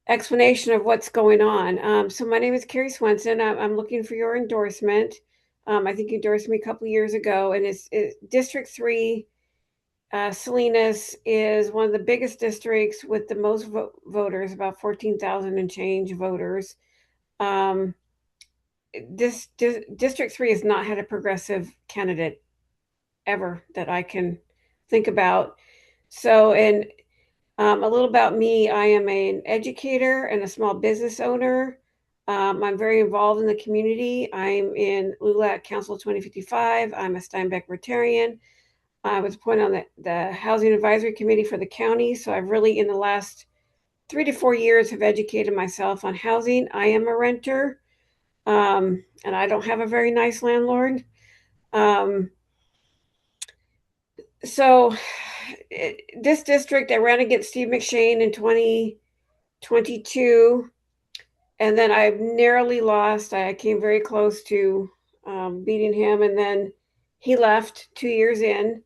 explanation of what's going on. So my name is Carrie Swenson. I'm looking for your endorsement. I think you endorsed me a couple of years ago, and it's District 3. Salinas is one of the biggest districts with the most voters, about 14,000 and change voters. District 3 has not had a progressive candidate ever that I can think about. So, and a little about me, I am an educator and a small business owner. I'm very involved in the community. I'm in LULAC Council 2055. I'm a Steinbeck Rotarian. I was appointed on the Housing Advisory Committee for the county. So I've really, in the last 3 to 4 years have educated myself on housing. I am a renter, and I don't have a very nice landlord. So this district, I ran against Steve McShane in 2022, and then I narrowly lost. I came very close to beating him, and then he left 2 years in.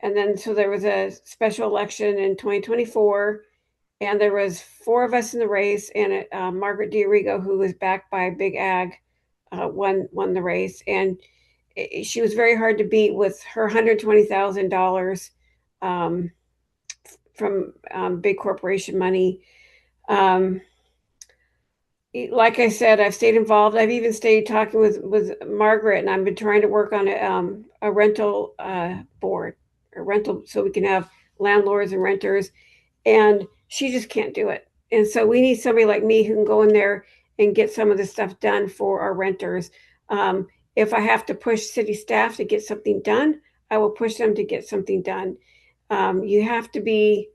And then so there was a special election in 2024, and there was 4 of us in the race, and Margaret D'Arrigo, who was backed by Big Ag, won the race. And she was very hard to beat with her $120,000 from big corporation money. Like I said, I've stayed involved. I've even stayed talking with Margaret, and I've been trying to work on a rental board, a rental, so we can have landlords and renters, and she just can't do it. And so we need somebody like me who can go in there and get some of the stuff done for our renters. If I have to push city staff to get something done, I will push them to get something done. You have to be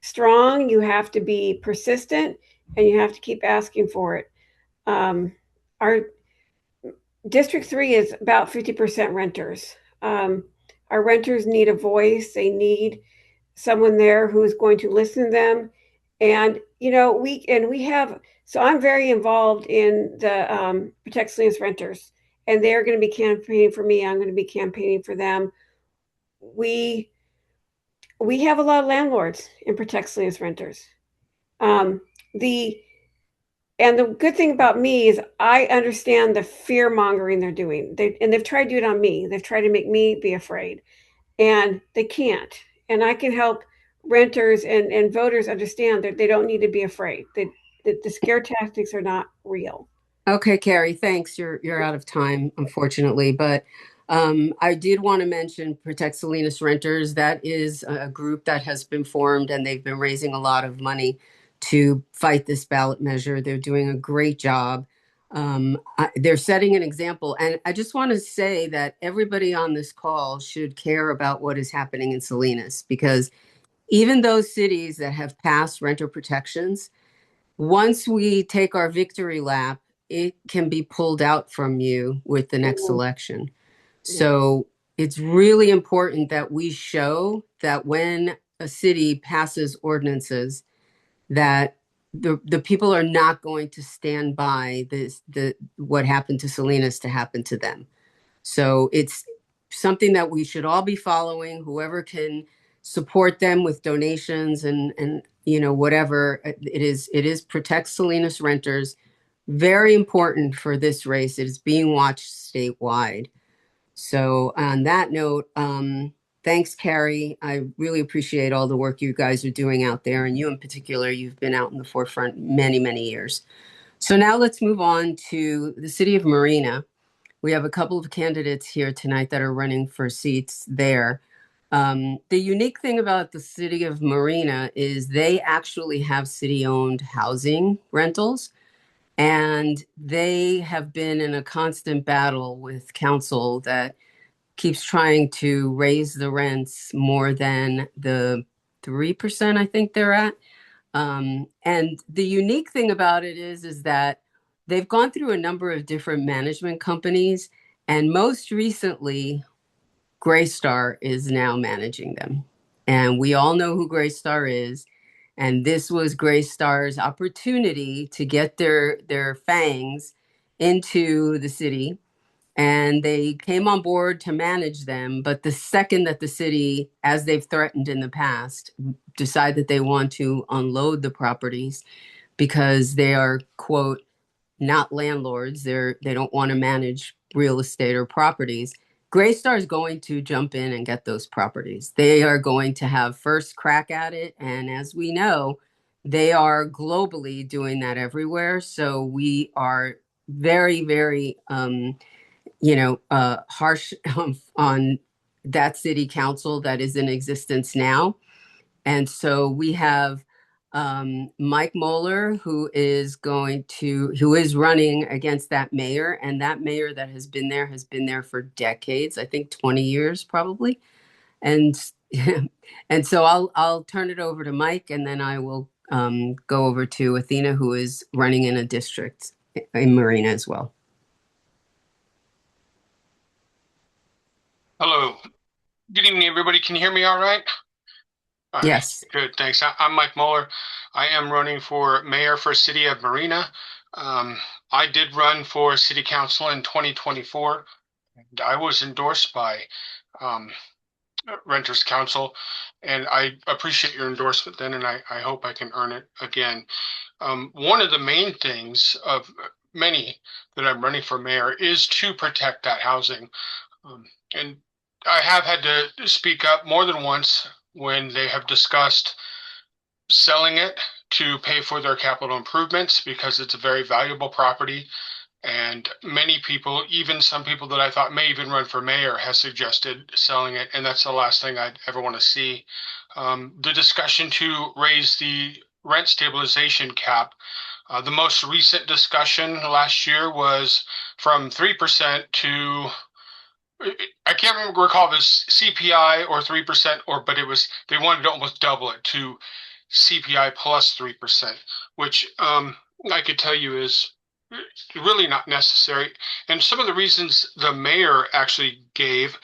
strong, you have to be persistent, and you have to keep asking for it. Our District 3 is about 50% renters. Our renters need a voice. They need someone there who is going to listen to them. And, so I'm very involved in the Protect Salinas Renters, and they're going to be campaigning for me. I'm going to be campaigning for them. We have a lot of landlords in Protect Salinas Renters. And the good thing about me is I understand the fear mongering they're doing. They've tried to do it on me. They've tried to make me be afraid, and they can't. And I can help renters and voters understand that they don't need to be afraid. The scare tactics are not real. Okay, Carrie, thanks. You're out of time, unfortunately, but I did want to mention Protect Salinas Renters. That is a group that has been formed, and they've been raising a lot of money to fight this ballot measure. They're doing a great job. They're setting an example. And I just want to say that everybody on this call should care about what is happening in Salinas, because even those cities that have passed renter protections, once we take our victory lap, it can be pulled out from you with the next election. So it's really important that we show that when a city passes ordinances, that the people are not going to stand by what happened to Salinas to happen to them. So it's something that we should all be following. Whoever can support them with donations and whatever it is Protect Salinas Renters. Very important for this race. It is being watched statewide. So on that note, thanks, Carrie. I really appreciate all the work you guys are doing out there. And you in particular, you've been out in the forefront many, many years. So now let's move on to the city of Marina. We have a couple of candidates here tonight that are running for seats there. The unique thing about the city of Marina is they actually have city-owned housing rentals. And they have been in a constant battle with council that keeps trying to raise the rents more than the 3% I think they're at. And the unique thing about it is that they've gone through a number of different management companies, and most recently, Greystar is now managing them. And we all know who Greystar is. And this was Greystar's opportunity to get their fangs into the city. And they came on board to manage them. But the second that the city, as they've threatened in the past, decide that they want to unload the properties because they are, quote, not landlords, they don't want to manage real estate or properties, Greystar is going to jump in and get those properties. They are going to have first crack at it. And as we know, they are globally doing that everywhere. So we are very, very, harsh on that city council that is in existence now. And so we have Mike Moeller, who is running against that mayor, and that mayor that has been there for decades, I think 20 years probably. And and so I'll turn it over to Mike, and then I will go over to Athena, who is running in a district in Marina as well. Hello. Good evening, everybody. Can you hear me all right? All right. Yes. Good, thanks. I'm Mike Mueller. I am running for mayor for City of Marina. I did run for city council in 2024. And I was endorsed by Renters Council, and I appreciate your endorsement then, and I hope I can earn it again. One of the main things of many that I'm running for mayor is to protect that housing. And I have had to speak up more than once when they have discussed selling it to pay for their capital improvements because it's a very valuable property. And many people, even some people that I thought may even run for mayor, has suggested selling it. And that's the last thing I'd ever want to see. The discussion to raise the rent stabilization cap. The most recent discussion last year was from 3% to, I can't recall if it was CPI or 3%, but it was, they wanted to almost double it to CPI plus 3%, which I could tell you is really not necessary. And some of the reasons the mayor actually gave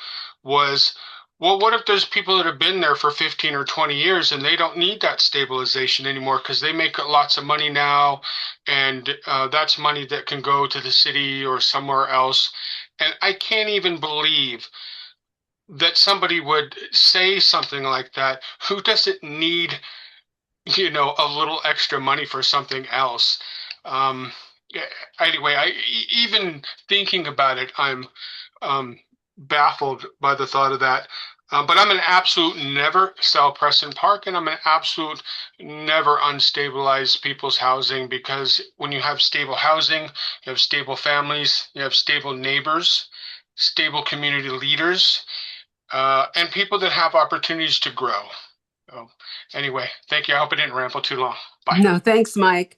was, well, what if there's people that have been there for 15 or 20 years and they don't need that stabilization anymore because they make lots of money now, and that's money that can go to the city or somewhere else. And I can't even believe that somebody would say something like that. Who doesn't need, a little extra money for something else? Anyway, even thinking about it, I'm baffled by the thought of that. But I'm an absolute never sell Preston Park, and I'm an absolute never unstabilize people's housing, because when you have stable housing, you have stable families, you have stable neighbors, stable community leaders, and people that have opportunities to grow. So anyway, thank you. I hope I didn't ramble too long. Bye. No, thanks, Mike.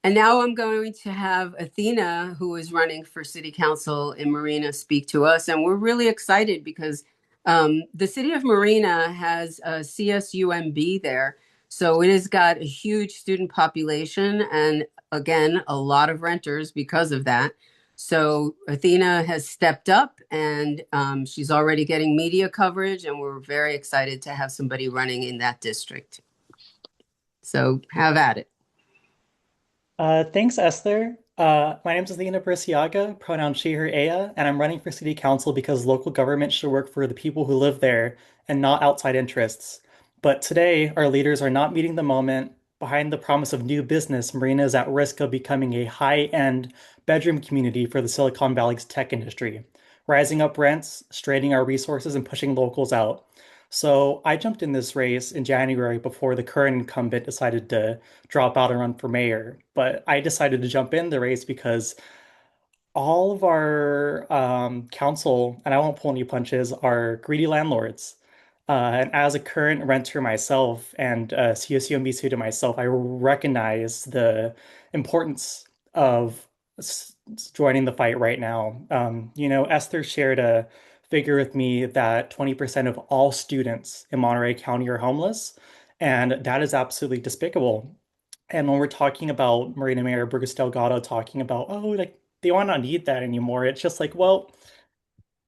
And now I'm going to have Athena, who is running for city council in Marina, speak to us. And we're really excited because the city of Marina has a CSUMB there. So it has got a huge student population and, again, a lot of renters because of that. So Athena has stepped up, and she's already getting media coverage, and we're very excited to have somebody running in that district. So have at it. Thanks, Esther. My name is Athena Brisciaga, pronoun she, her, ea, and I'm running for city council because local government should work for the people who live there and not outside interests. But today, our leaders are not meeting the moment. Behind the promise of new business, Marina is at risk of becoming a high-end bedroom community for the Silicon Valley's tech industry, rising up rents, straining our resources, and pushing locals out. So I jumped in this race in January before the current incumbent decided to drop out and run for mayor. But I decided to jump in the race because all of our council, and I won't pull any punches, are greedy landlords. And as a current renter myself and CSUMB student myself, I recognize the importance of joining the fight right now. Esther shared a figure with me that 20% of all students in Monterey County are homeless, and that is absolutely despicable. And when we're talking about Marina Mayor Burgos Delgado talking about, oh, like they want not need that anymore, it's just like, well,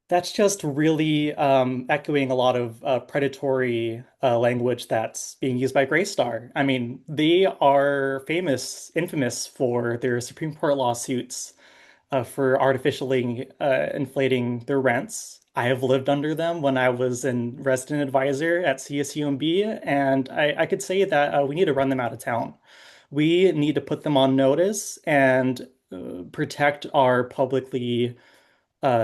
that's just really echoing a lot of predatory language that's being used by Greystar. I mean, they are infamous for their Supreme Court lawsuits for artificially inflating their rents. I have lived under them when I was a resident advisor at CSUMB, and I could say that we need to run them out of town. We need to put them on notice and protect our publicly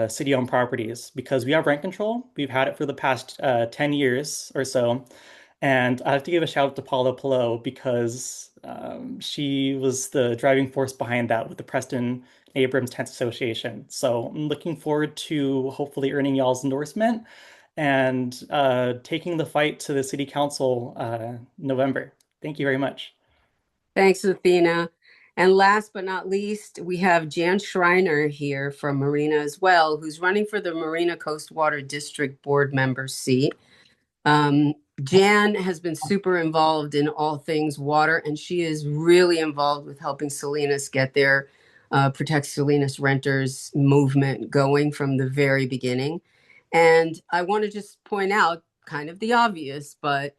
city-owned properties because we have rent control. We've had it for the past 10 years or so. And I have to give a shout out to Paula Pillow because she was the driving force behind that with the Preston Abrams Tenants Association. So I'm looking forward to hopefully earning y'all's endorsement and taking the fight to the city council November. Thank you very much. Thanks, Athena. And last but not least, we have Jan Schreiner here from Marina as well, who's running for the Marina Coast Water District Board member seat. Jan has been super involved in all things water, and she is really involved with helping Salinas get their Protect Salinas renters movement going from the very beginning. And I want to just point out kind of the obvious, but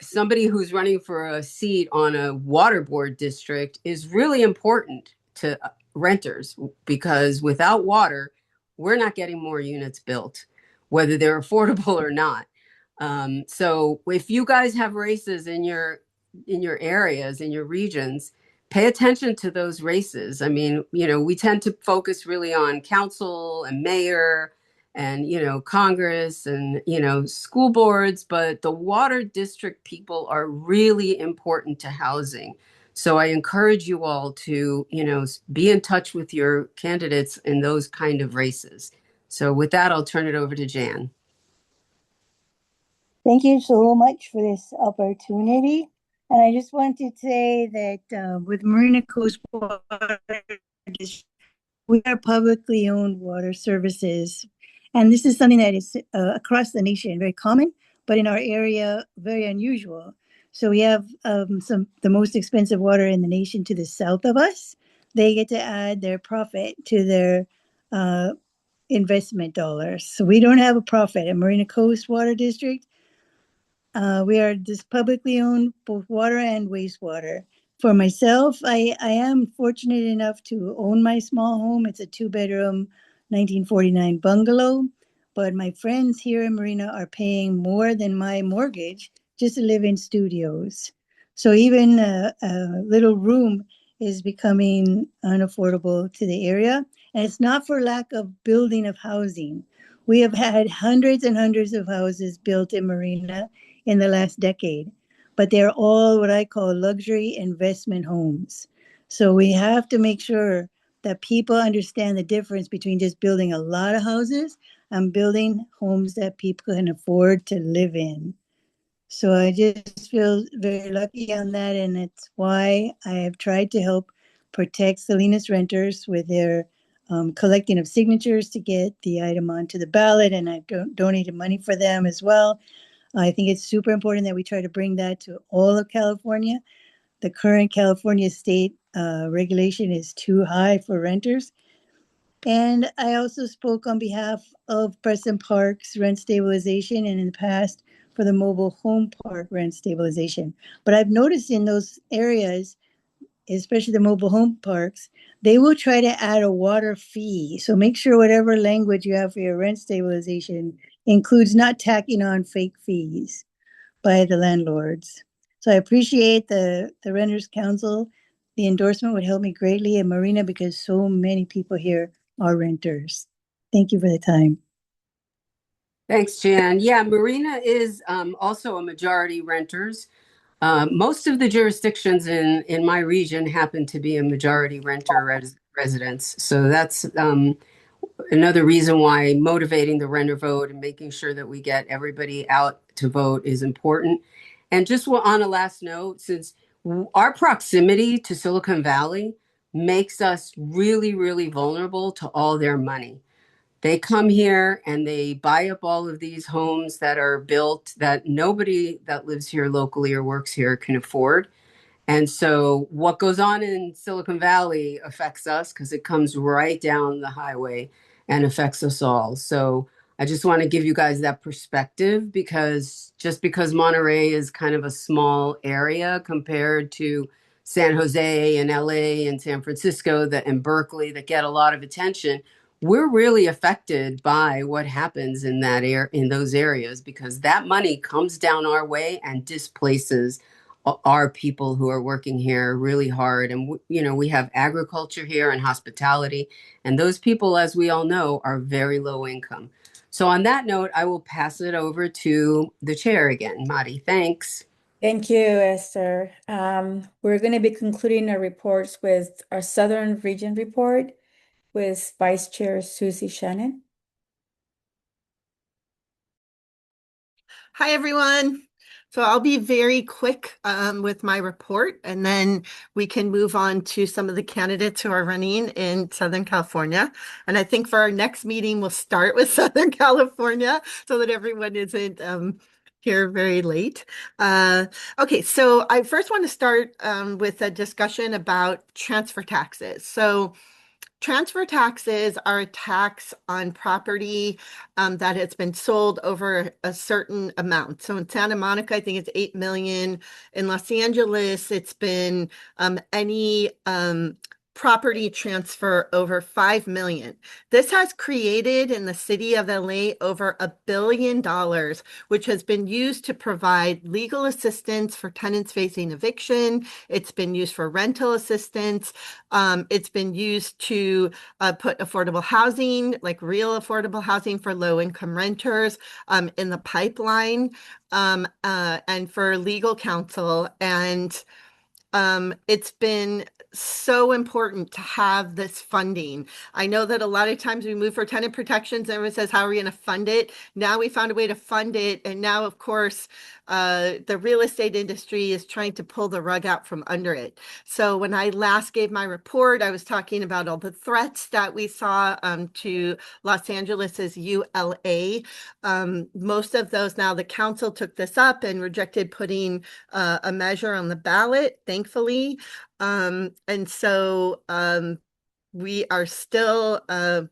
somebody who's running for a seat on a water board district is really important to renters, because without water, we're not getting more units built, whether they're affordable or not. So if you guys have races in your areas, in your regions, pay attention to those races. I mean, we tend to focus really on council and mayor and Congress and school boards, but the water district people are really important to housing. So I encourage you all to be in touch with your candidates in those kind of races. So with that, I'll turn it over to Jan. Thank you so much for this opportunity. And I just want to say that with Marina Coast Water District, we are publicly owned water services. And this is something that is across the nation very common, but in our area, very unusual. So we have the most expensive water in the nation to the south of us. They get to add their profit to their investment dollars. So we don't have a profit at Marina Coast Water District. We are just publicly owned, both water and wastewater. For myself, I am fortunate enough to own my small home. It's a 2-bedroom 1949 bungalow. But my friends here in Marina are paying more than my mortgage just to live in studios. So even a little room is becoming unaffordable to the area. And it's not for lack of building of housing. We have had hundreds and hundreds of houses built in Marina in the last decade, but they're all what I call luxury investment homes. So we have to make sure that people understand the difference between just building a lot of houses and building homes that people can afford to live in. So I just feel very lucky on that, and it's why I have tried to help protect Salinas renters with their collecting of signatures to get the item onto the ballot, and I've donated money for them as well. I think it's super important that we try to bring that to all of California. The current California state regulation is too high for renters. And I also spoke on behalf of Preston Park's rent stabilization, and in the past for the mobile home park rent stabilization. But I've noticed in those areas, especially the mobile home parks, they will try to add a water fee. So make sure whatever language you have for your rent stabilization includes not tacking on fake fees by the landlords. So I appreciate the Renters Council. The endorsement would help me greatly in Marina because so many people here are renters. Thank you for the time. Thanks, Jan. Yeah, Marina is also a majority renters. Most of the jurisdictions in my region happen to be a majority renter residence. So that's another reason why motivating the renter vote and making sure that we get everybody out to vote is important. And just on a last note, since our proximity to Silicon Valley makes us really, really vulnerable to all their money. They come here and they buy up all of these homes that are built that nobody that lives here locally or works here can afford. And so what goes on in Silicon Valley affects us because it comes right down the highway and affects us all. So I just want to give you guys that perspective, because just because Monterey is kind of a small area compared to San Jose and LA and San Francisco and Berkeley that get a lot of attention, we're really affected by what happens in those areas, because that money comes down our way and displaces our people who are working here really hard. And we have agriculture here and hospitality, and those people, as we all know, are very low income. So on that note, I will pass it over to the chair again. Mari, thanks. Thank you, Esther. We're going to be concluding our reports with our Southern Region report with Vice Chair Susie Shannon. Hi, everyone. So I'll be very quick with my report, and then we can move on to some of the candidates who are running in Southern California. And I think for our next meeting, we'll start with Southern California so that everyone isn't here very late. Okay, so I first want to start with a discussion about transfer taxes. So transfer taxes are a tax on property that has been sold over a certain amount. So in Santa Monica, I think it's 8 million. In Los Angeles, it's been any property transfer over 5 million. This has created in the city of LA over $1 billion, which has been used to provide legal assistance for tenants facing eviction. It's been used for rental assistance. It's been used to put affordable housing, like real affordable housing for low-income renters, in the pipeline, and for legal counsel. And it's been so important to have this funding. I know that a lot of times we move for tenant protections, and everyone says, how are we going to fund it? Now we found a way to fund it. And now, of course, the real estate industry is trying to pull the rug out from under it. So when I last gave my report, I was talking about all the threats that we saw to Los Angeles's ULA. Most of those now, the council took this up and rejected putting a measure on the ballot, thankfully. And so we are still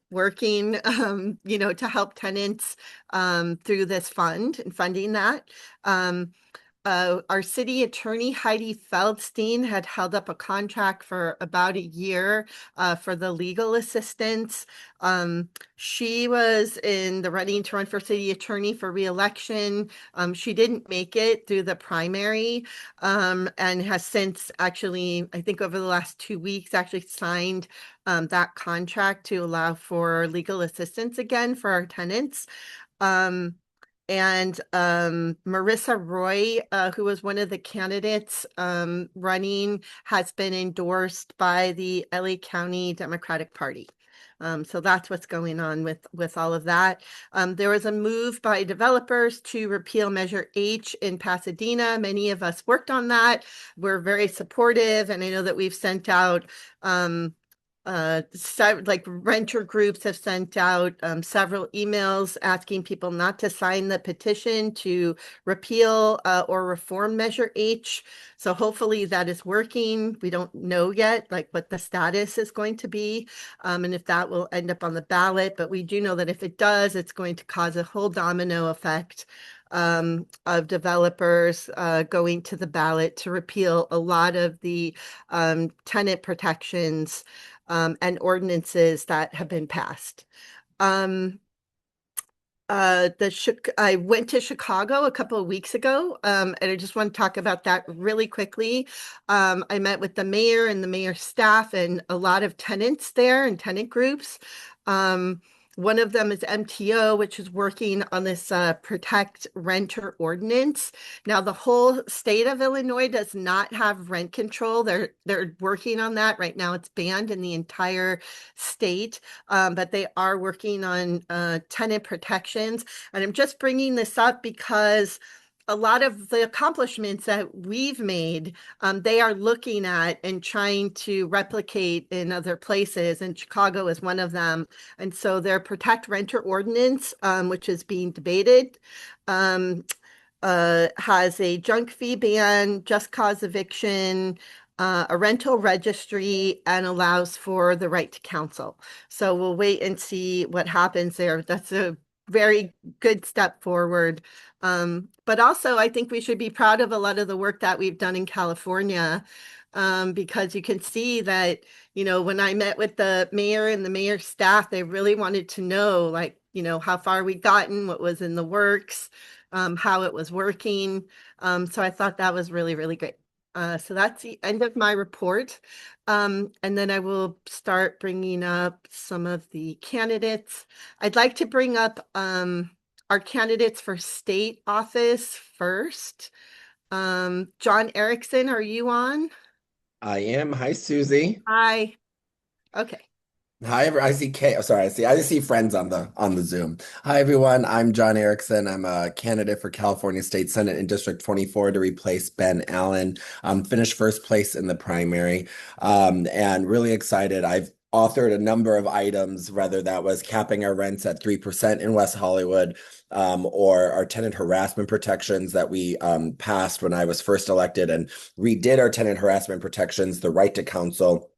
working, to help tenants through this fund and funding that. Our city attorney, Heidi Feldstein, had held up a contract for about a year for the legal assistance. She was in the running to run for city attorney for reelection. She didn't make it through the primary, and has since actually, I think over the last 2 weeks, actually signed that contract to allow for legal assistance again for our tenants. And Marissa Roy, who was one of the candidates running, has been endorsed by the LA County Democratic Party. So that's what's going on with all of that. There was a move by developers to repeal Measure H in Pasadena. Many of us worked on that. We're very supportive, and I know that we've sent out like renter groups have sent out several emails asking people not to sign the petition to repeal or reform Measure H. So hopefully that is working. We don't know yet like what the status is going to be, and if that will end up on the ballot, but we do know that if it does, it's going to cause a whole domino effect of developers going to the ballot to repeal a lot of the tenant protections and ordinances that have been passed. I went to Chicago a couple of weeks ago, and I just want to talk about that really quickly. I met with the mayor and the mayor's staff and a lot of tenants there and tenant groups. One of them is MTO, which is working on this protect renter ordinance. Now, the whole state of Illinois does not have rent control. They're working on that right now. It's banned in the entire state, but they are working on tenant protections. And I'm just bringing this up because a lot of the accomplishments that we've made, they are looking at and trying to replicate in other places, and Chicago is one of them. And so their Protect Renter Ordinance, which is being debated, has a junk fee ban, just cause eviction, a rental registry, and allows for the right to counsel. So we'll wait and see what happens there. That's a very good step forward. But also, I think we should be proud of a lot of the work that we've done in California, because you can see that, when I met with the mayor and the mayor's staff, they really wanted to know, like, how far we'd gotten, what was in the works, how it was working. So I thought that was really, really great. So that's the end of my report. And then I will start bringing up some of the candidates. I'd like to bring up our candidates for state office first. John Erickson, are you on? I am. Hi, Susie. Hi. Okay. Hi, I see I see friends on the Zoom. Hi, everyone. I'm John Erickson. I'm a candidate for California State Senate in District 24 to replace Ben Allen. Finished first place in the primary, and really excited. I've authored a number of items, whether that was capping our rents at 3% in West Hollywood, or our tenant harassment protections that we passed when I was first elected, and redid our tenant harassment protections, the right to counsel,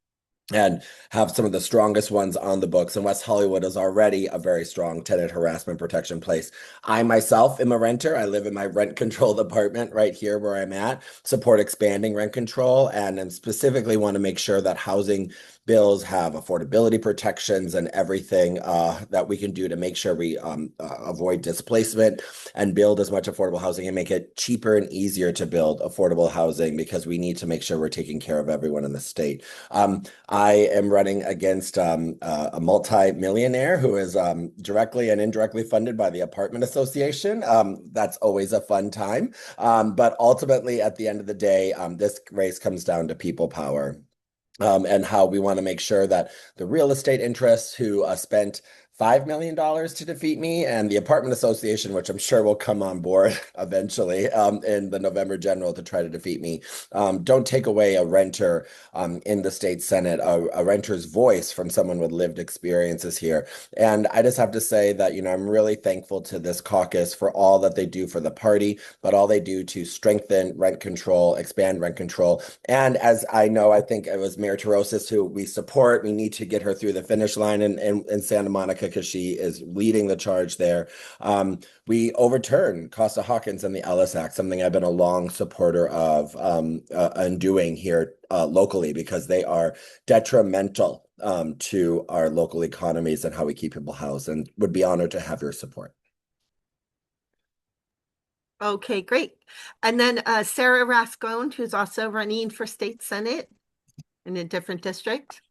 and have some of the strongest ones on the books. And West Hollywood is already a very strong tenant harassment protection place. I myself am a renter. I live in my rent controlled apartment right here where I'm at, support expanding rent control, and specifically want to make sure that housing bills have affordability protections and everything that we can do to make sure we avoid displacement and build as much affordable housing and make it cheaper and easier to build affordable housing, because we need to make sure we're taking care of everyone in the state. I am running against a multi-millionaire who is directly and indirectly funded by the apartment association. That's always a fun time. But ultimately, at the end of the day, this race comes down to people power. And how we want to make sure that the real estate interests who spent $5 million to defeat me, and the apartment association, which I'm sure will come on board eventually in the November general to try to defeat me, don't take away a renter in the state Senate, a renter's voice from someone with lived experiences here. And I just have to say that, I'm really thankful to this caucus for all that they do for the party, but all they do to strengthen rent control, expand rent control. And as I know, I think it was Mayor Terosis who we support. We need to get her through the finish line in Santa Monica, because she is leading the charge there. We overturned Costa-Hawkins and the Ellis Act, something I've been a long supporter of and doing here locally, because they are detrimental to our local economies and how we keep people housed, and would be honored to have your support. Okay, great. And then Sarah Rascone, who's also running for state Senate in a different district.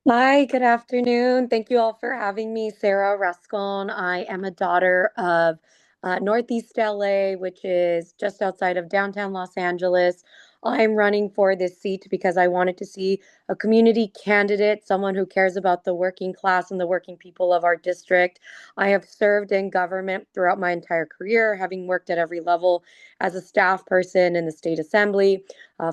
Hi, good afternoon. Thank you all for having me. Sarah Rascon. I am a daughter of Northeast LA, which is just outside of downtown Los Angeles. I'm running for this seat because I wanted to see a community candidate, someone who cares about the working class and the working people of our district. I have served in government throughout my entire career, having worked at every level as a staff person in the state assembly,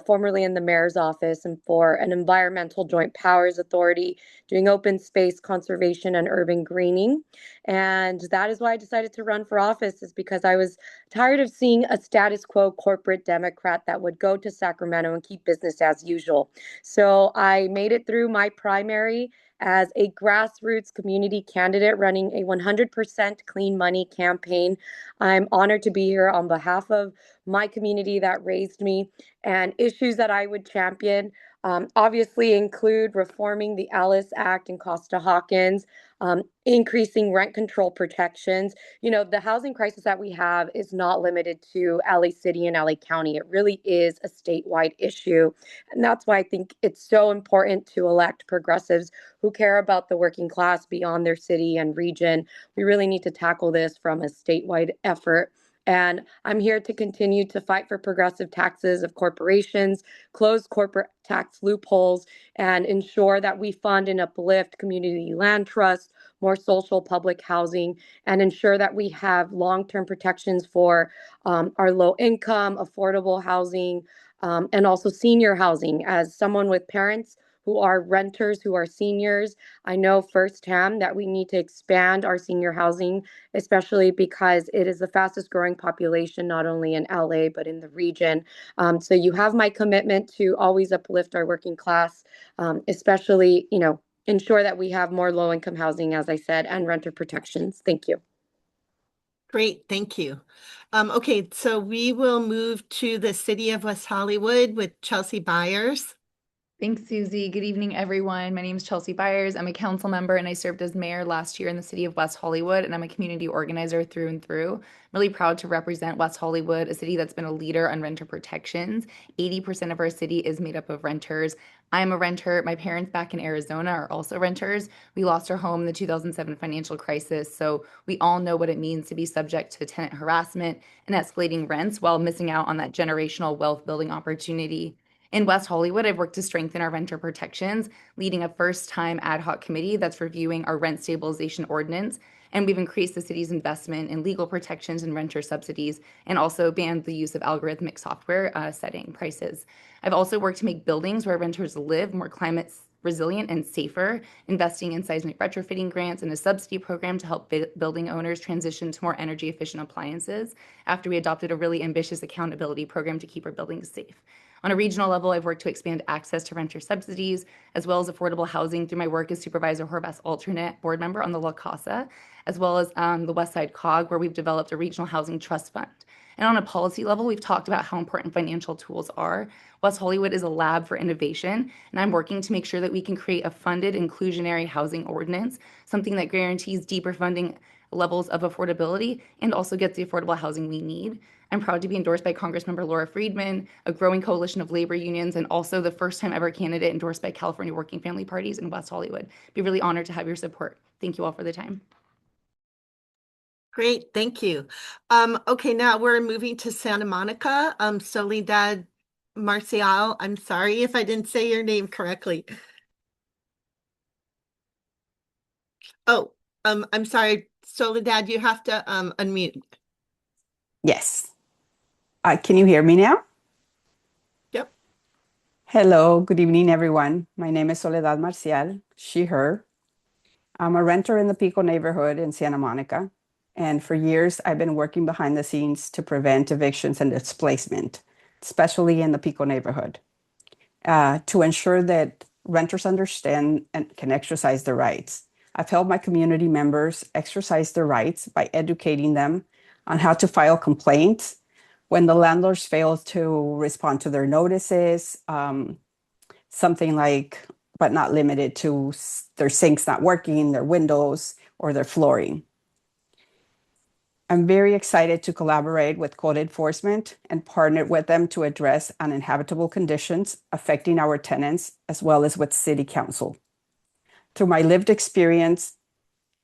formerly in the mayor's office, and for an environmental joint powers authority, doing open space conservation and urban greening. And that is why I decided to run for office, is because I was tired of seeing a status quo corporate Democrat that would go to Sacramento and keep business as usual. So I made it through my primary as a grassroots community candidate running a 100% clean money campaign. I'm honored to be here on behalf of my community that raised me, and issues that I would champion obviously include reforming the Ellis Act and Costa-Hawkins, increasing rent control protections. The housing crisis that we have is not limited to LA City and LA County. It really is a statewide issue. And that's why I think it's so important to elect progressives who care about the working class beyond their city and region. We really need to tackle this from a statewide effort. And I'm here to continue to fight for progressive taxes of corporations, close corporate tax loopholes, and ensure that we fund and uplift community land trusts, more social public housing, and ensure that we have long-term protections for our low-income, affordable housing, and also senior housing. As someone with parents who are renters, who are seniors, I know firsthand that we need to expand our senior housing, especially because it is the fastest growing population, not only in LA, but in the region. So you have my commitment to always uplift our working class, especially, ensure that we have more low income housing, as I said, and renter protections. Thank you. Great, thank you. Okay, so we will move to the city of West Hollywood with Chelsea Byers. Thanks, Susie. Good evening, everyone. My name is Chelsea Byers. I'm a council member and I served as mayor last year in the city of West Hollywood, and I'm a community organizer through and through. I'm really proud to represent West Hollywood, a city that's been a leader on renter protections. 80% of our city is made up of renters. I'm a renter. My parents back in Arizona are also renters. We lost our home in the 2007 financial crisis, so we all know what it means to be subject to tenant harassment and escalating rents while missing out on that generational wealth building opportunity. In West Hollywood, I've worked to strengthen our renter protections, leading a first-time ad hoc committee that's reviewing our rent stabilization ordinance, and we've increased the city's investment in legal protections and renter subsidies, and also banned the use of algorithmic software setting prices. I've also worked to make buildings where renters live more climate resilient and safer, investing in seismic retrofitting grants and a subsidy program to help building owners transition to more energy efficient appliances after we adopted a really ambitious accountability program to keep our buildings safe. On a regional level, I've worked to expand access to renter subsidies, as well as affordable housing through my work as Supervisor Horvath's alternate board member on the La Casa, as well as the West Side COG, where we've developed a regional housing trust fund. And on a policy level, we've talked about how important financial tools are. West Hollywood is a lab for innovation, and I'm working to make sure that we can create a funded inclusionary housing ordinance, something that guarantees deeper funding levels of affordability and also gets the affordable housing we need. I'm proud to be endorsed by Congressmember Laura Friedman, a growing coalition of labor unions, and also the first time ever candidate endorsed by California Working Family Parties in West Hollywood. Be really honored to have your support. Thank you all for the time. Great, thank you. Okay, now we're moving to Santa Monica. Soledad Marcial, I'm sorry if I didn't say your name correctly. Oh, I'm sorry, Soledad, you have to unmute. Yes. Can you hear me now? Yep. Hello, good evening, everyone. My name is Soledad Marcial, she, her. I'm a renter in the Pico neighborhood in Santa Monica. And for years, I've been working behind the scenes to prevent evictions and displacement, especially in the Pico neighborhood, to ensure that renters understand and can exercise their rights. I've helped my community members exercise their rights by educating them on how to file complaints when the landlords fail to respond to their notices, something like, but not limited to their sinks not working, their windows, or their flooring. I'm very excited to collaborate with code enforcement and partner with them to address uninhabitable conditions affecting our tenants, as well as with City Council. Through my lived experience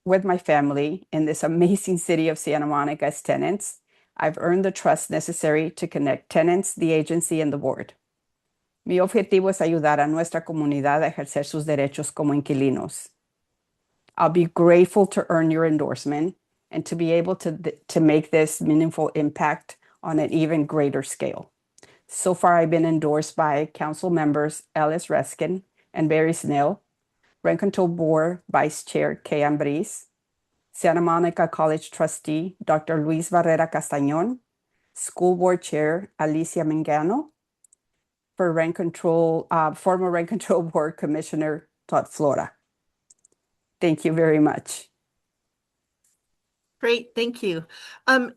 with my family in this amazing city of Santa Monica as tenants, I've earned the trust necessary to connect tenants, the agency, and the board. Mi objetivo es ayudar a nuestra comunidad a ejercer sus derechos como inquilinos. I'll be grateful to earn your endorsement and to be able to make this meaningful impact on an even greater scale. So far, I've been endorsed by Council members Ellis Reskin and Barry Snell, Rent Control Board Vice Chair Kay Ambriz, Santa Monica College Trustee Dr. Luis Barrera Castañón, School Board Chair Alicia Mangano, for Rent Control, former Rent Control Board Commissioner Todd Flora. Thank you very much. Great, thank you.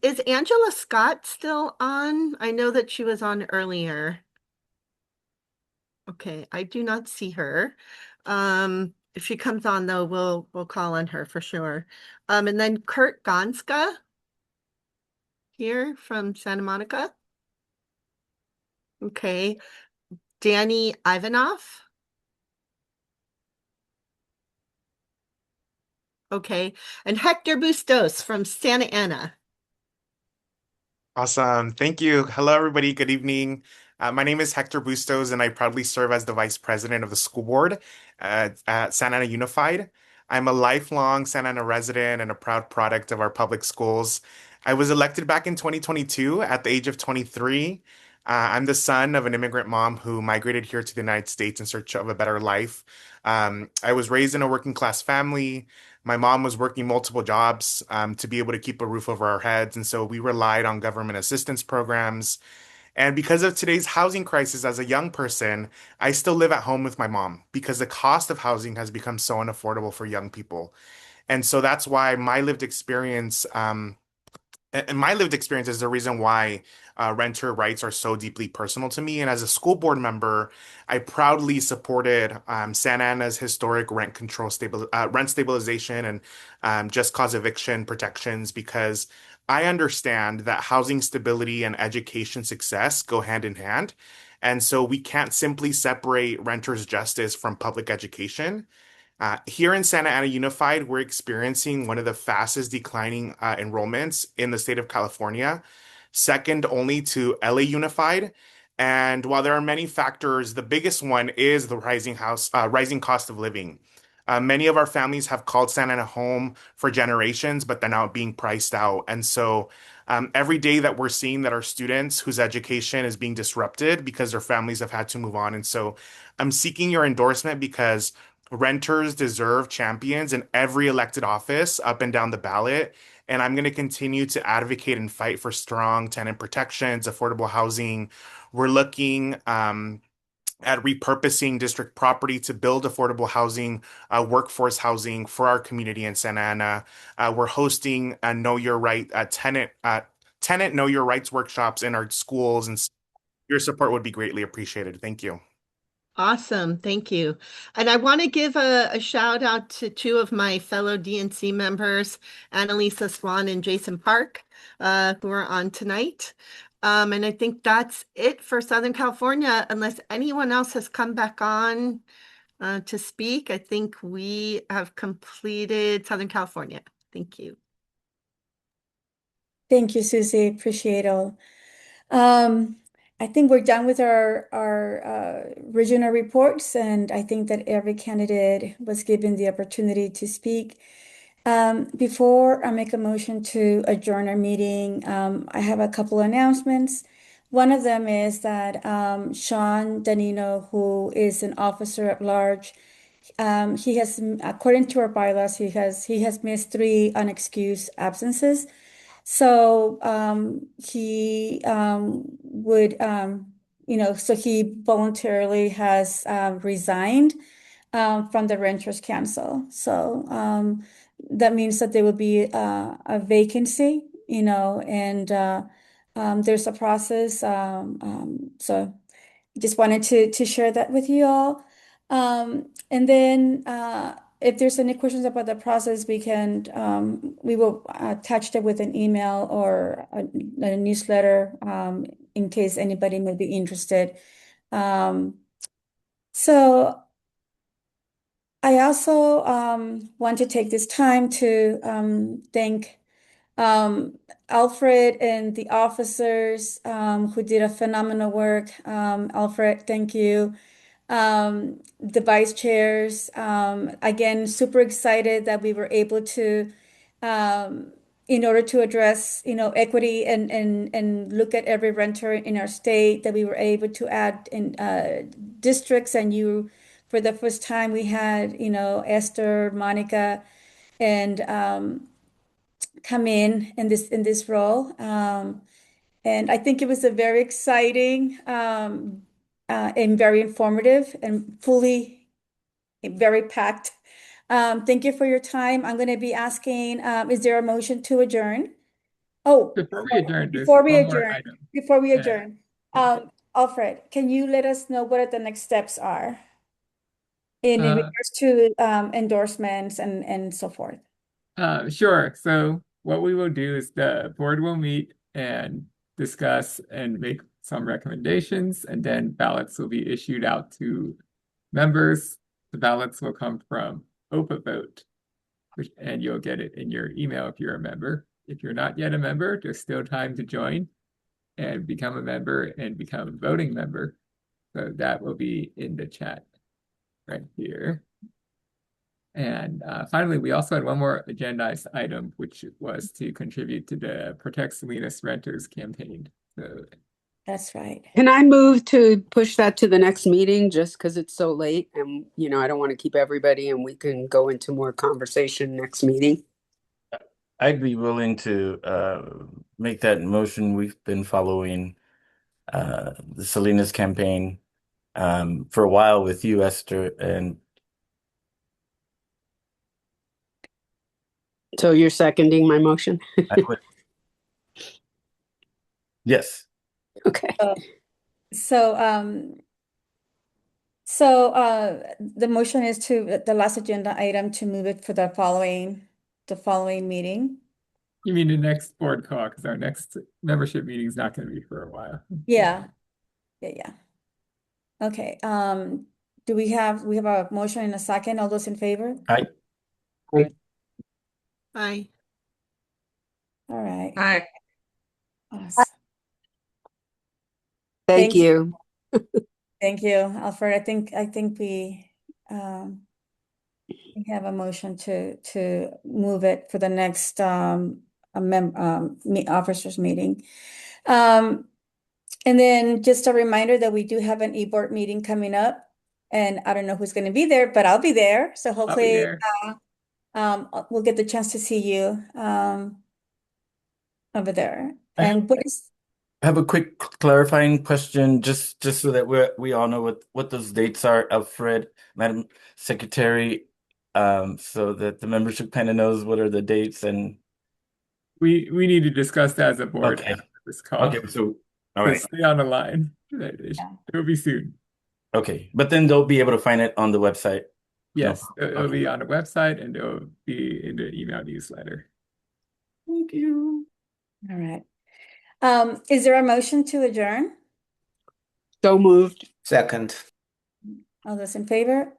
Is Angela Scott still on? I know that she was on earlier. Okay, I do not see her. If she comes on though, we'll call on her for sure. And then Kurt Gonska here from Santa Monica. Okay, Danny Ivanov. Okay, and Hector Bustos from Santa Ana. Awesome. Thank you. Hello, everybody. Good evening. My name is Hector Bustos, and I proudly serve as the Vice President of the School Board at Santa Ana Unified. I'm a lifelong Santa Ana resident and a proud product of our public schools. I was elected back in 2022 at the age of 23. I'm the son of an immigrant mom who migrated here to the United States in search of a better life. I was raised in a working class family. My mom was working multiple jobs to be able to keep a roof over our heads. And so we relied on government assistance programs. And because of today's housing crisis as a young person, I still live at home with my mom because the cost of housing has become so unaffordable for young people. And so that's why my lived experience is the reason why renter rights are so deeply personal to me. And as a school board member, I proudly supported Santa Ana's historic rent stabilization and just cause eviction protections because I understand that housing stability and education success go hand in hand. And so we can't simply separate renters' justice from public education. Here in Santa Ana Unified, we're experiencing one of the fastest declining enrollments in the state of California, second only to LA Unified. And while there are many factors, the biggest one is the rising cost of living. Many of our families have called Santa Ana home for generations, but they're now being priced out. And so every day that we're seeing that our students whose education is being disrupted because their families have had to move on. And so I'm seeking your endorsement because renters deserve champions in every elected office up and down the ballot. And I'm going to continue to advocate and fight for strong tenant protections, affordable housing. We're looking at repurposing district property to build affordable housing, workforce housing for our community in Santa Ana. We're hosting a Know Your Right tenant Know Your Rights workshops in our schools, and your support would be greatly appreciated. Thank you. Awesome. Thank you. And I want to give a shout out to two of my fellow DNC members, Annalisa Swan and Jason Park, who are on tonight. And I think that's it for Southern California, unless anyone else has come back on to speak. I think we have completed Southern California. Thank you. Thank you, Susie. Appreciate it. I think we're done with our regional reports, and I think that every candidate was given the opportunity to speak. Before I make a motion to adjourn our meeting, I have a couple announcements. One of them is that Sean Danino, who is an officer at large, he has, according to our bylaws, he has missed 3 unexcused absences. So he would, so he voluntarily has resigned from the Renters Council. So that means that there will be a vacancy, and there's a process. So just wanted to share that with you all. And then if there's any questions about the process, we will attach that with an email or a newsletter in case anybody may be interested. So I also want to take this time to thank Alfred and the officers who did a phenomenal work. Alfred, thank you. The vice chairs, again, super excited that we were able to, in order to address, equity and look at every renter in our state, that we were able to add in districts. And for the first time, we had, Esther, Monica, and come in this role. And I think it was a very exciting and very informative and very packed. Thank you for your time. I'm going to be asking, is there a motion to adjourn? Oh, Before we adjourn, there's before we one more adjourn, item. before we adjourn, Alfred, can you let us know what the next steps are in regards to endorsements and so forth? Sure. So what we will do is the board will meet and discuss and make some recommendations, and then ballots will be issued out to members. The ballots will come from Opa Vote, and you'll get it in your email if you're a member. If you're not yet a member, there's still time to join and become a member and become a voting member. So that will be in the chat right here. And finally, we also had one more agendized item, which was to contribute to the Protect Salinas Renters campaign. So that's right. Can I move to push that to the next meeting just because it's so late? And, I don't want to keep everybody, and we can go into more conversation next meeting. I'd be willing to make that motion. We've been following the Salinas campaign for a while with you, Esther, and so you're seconding my motion? I would. Yes. Okay. So the motion is to the last agenda item to move it for the following meeting. You mean the next board call, because our next membership meeting is not going to be for a while. Yeah. Okay. We have a motion and a second. All those in favor? Aye. Aye. All right. Aye. Awesome. Thank you. Thank you, Alfred. I think we We have a motion to move it for the next officers meeting. And then just a reminder that we do have an e-board meeting coming up, and I don't know who's going to be there, but I'll be there. So I'll be hopefully there. we'll get the chance to see you over there. And what is I have a quick clarifying question, just so that we all know what those dates are, Alfred, Madam Secretary, so that the membership kind of knows what are the dates and. We need to discuss that as a board Okay. after this call. Okay, so all So right. stay on the line. It will be soon. Okay, but then they'll be able to find it on the website. Yes, No. it'll be on the website and it'll be in the email newsletter. Thank you. all right? Is there a motion to adjourn? So moved. Second. All those in favor?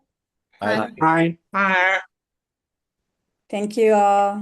Aye. Aye. Aye. Thank you all.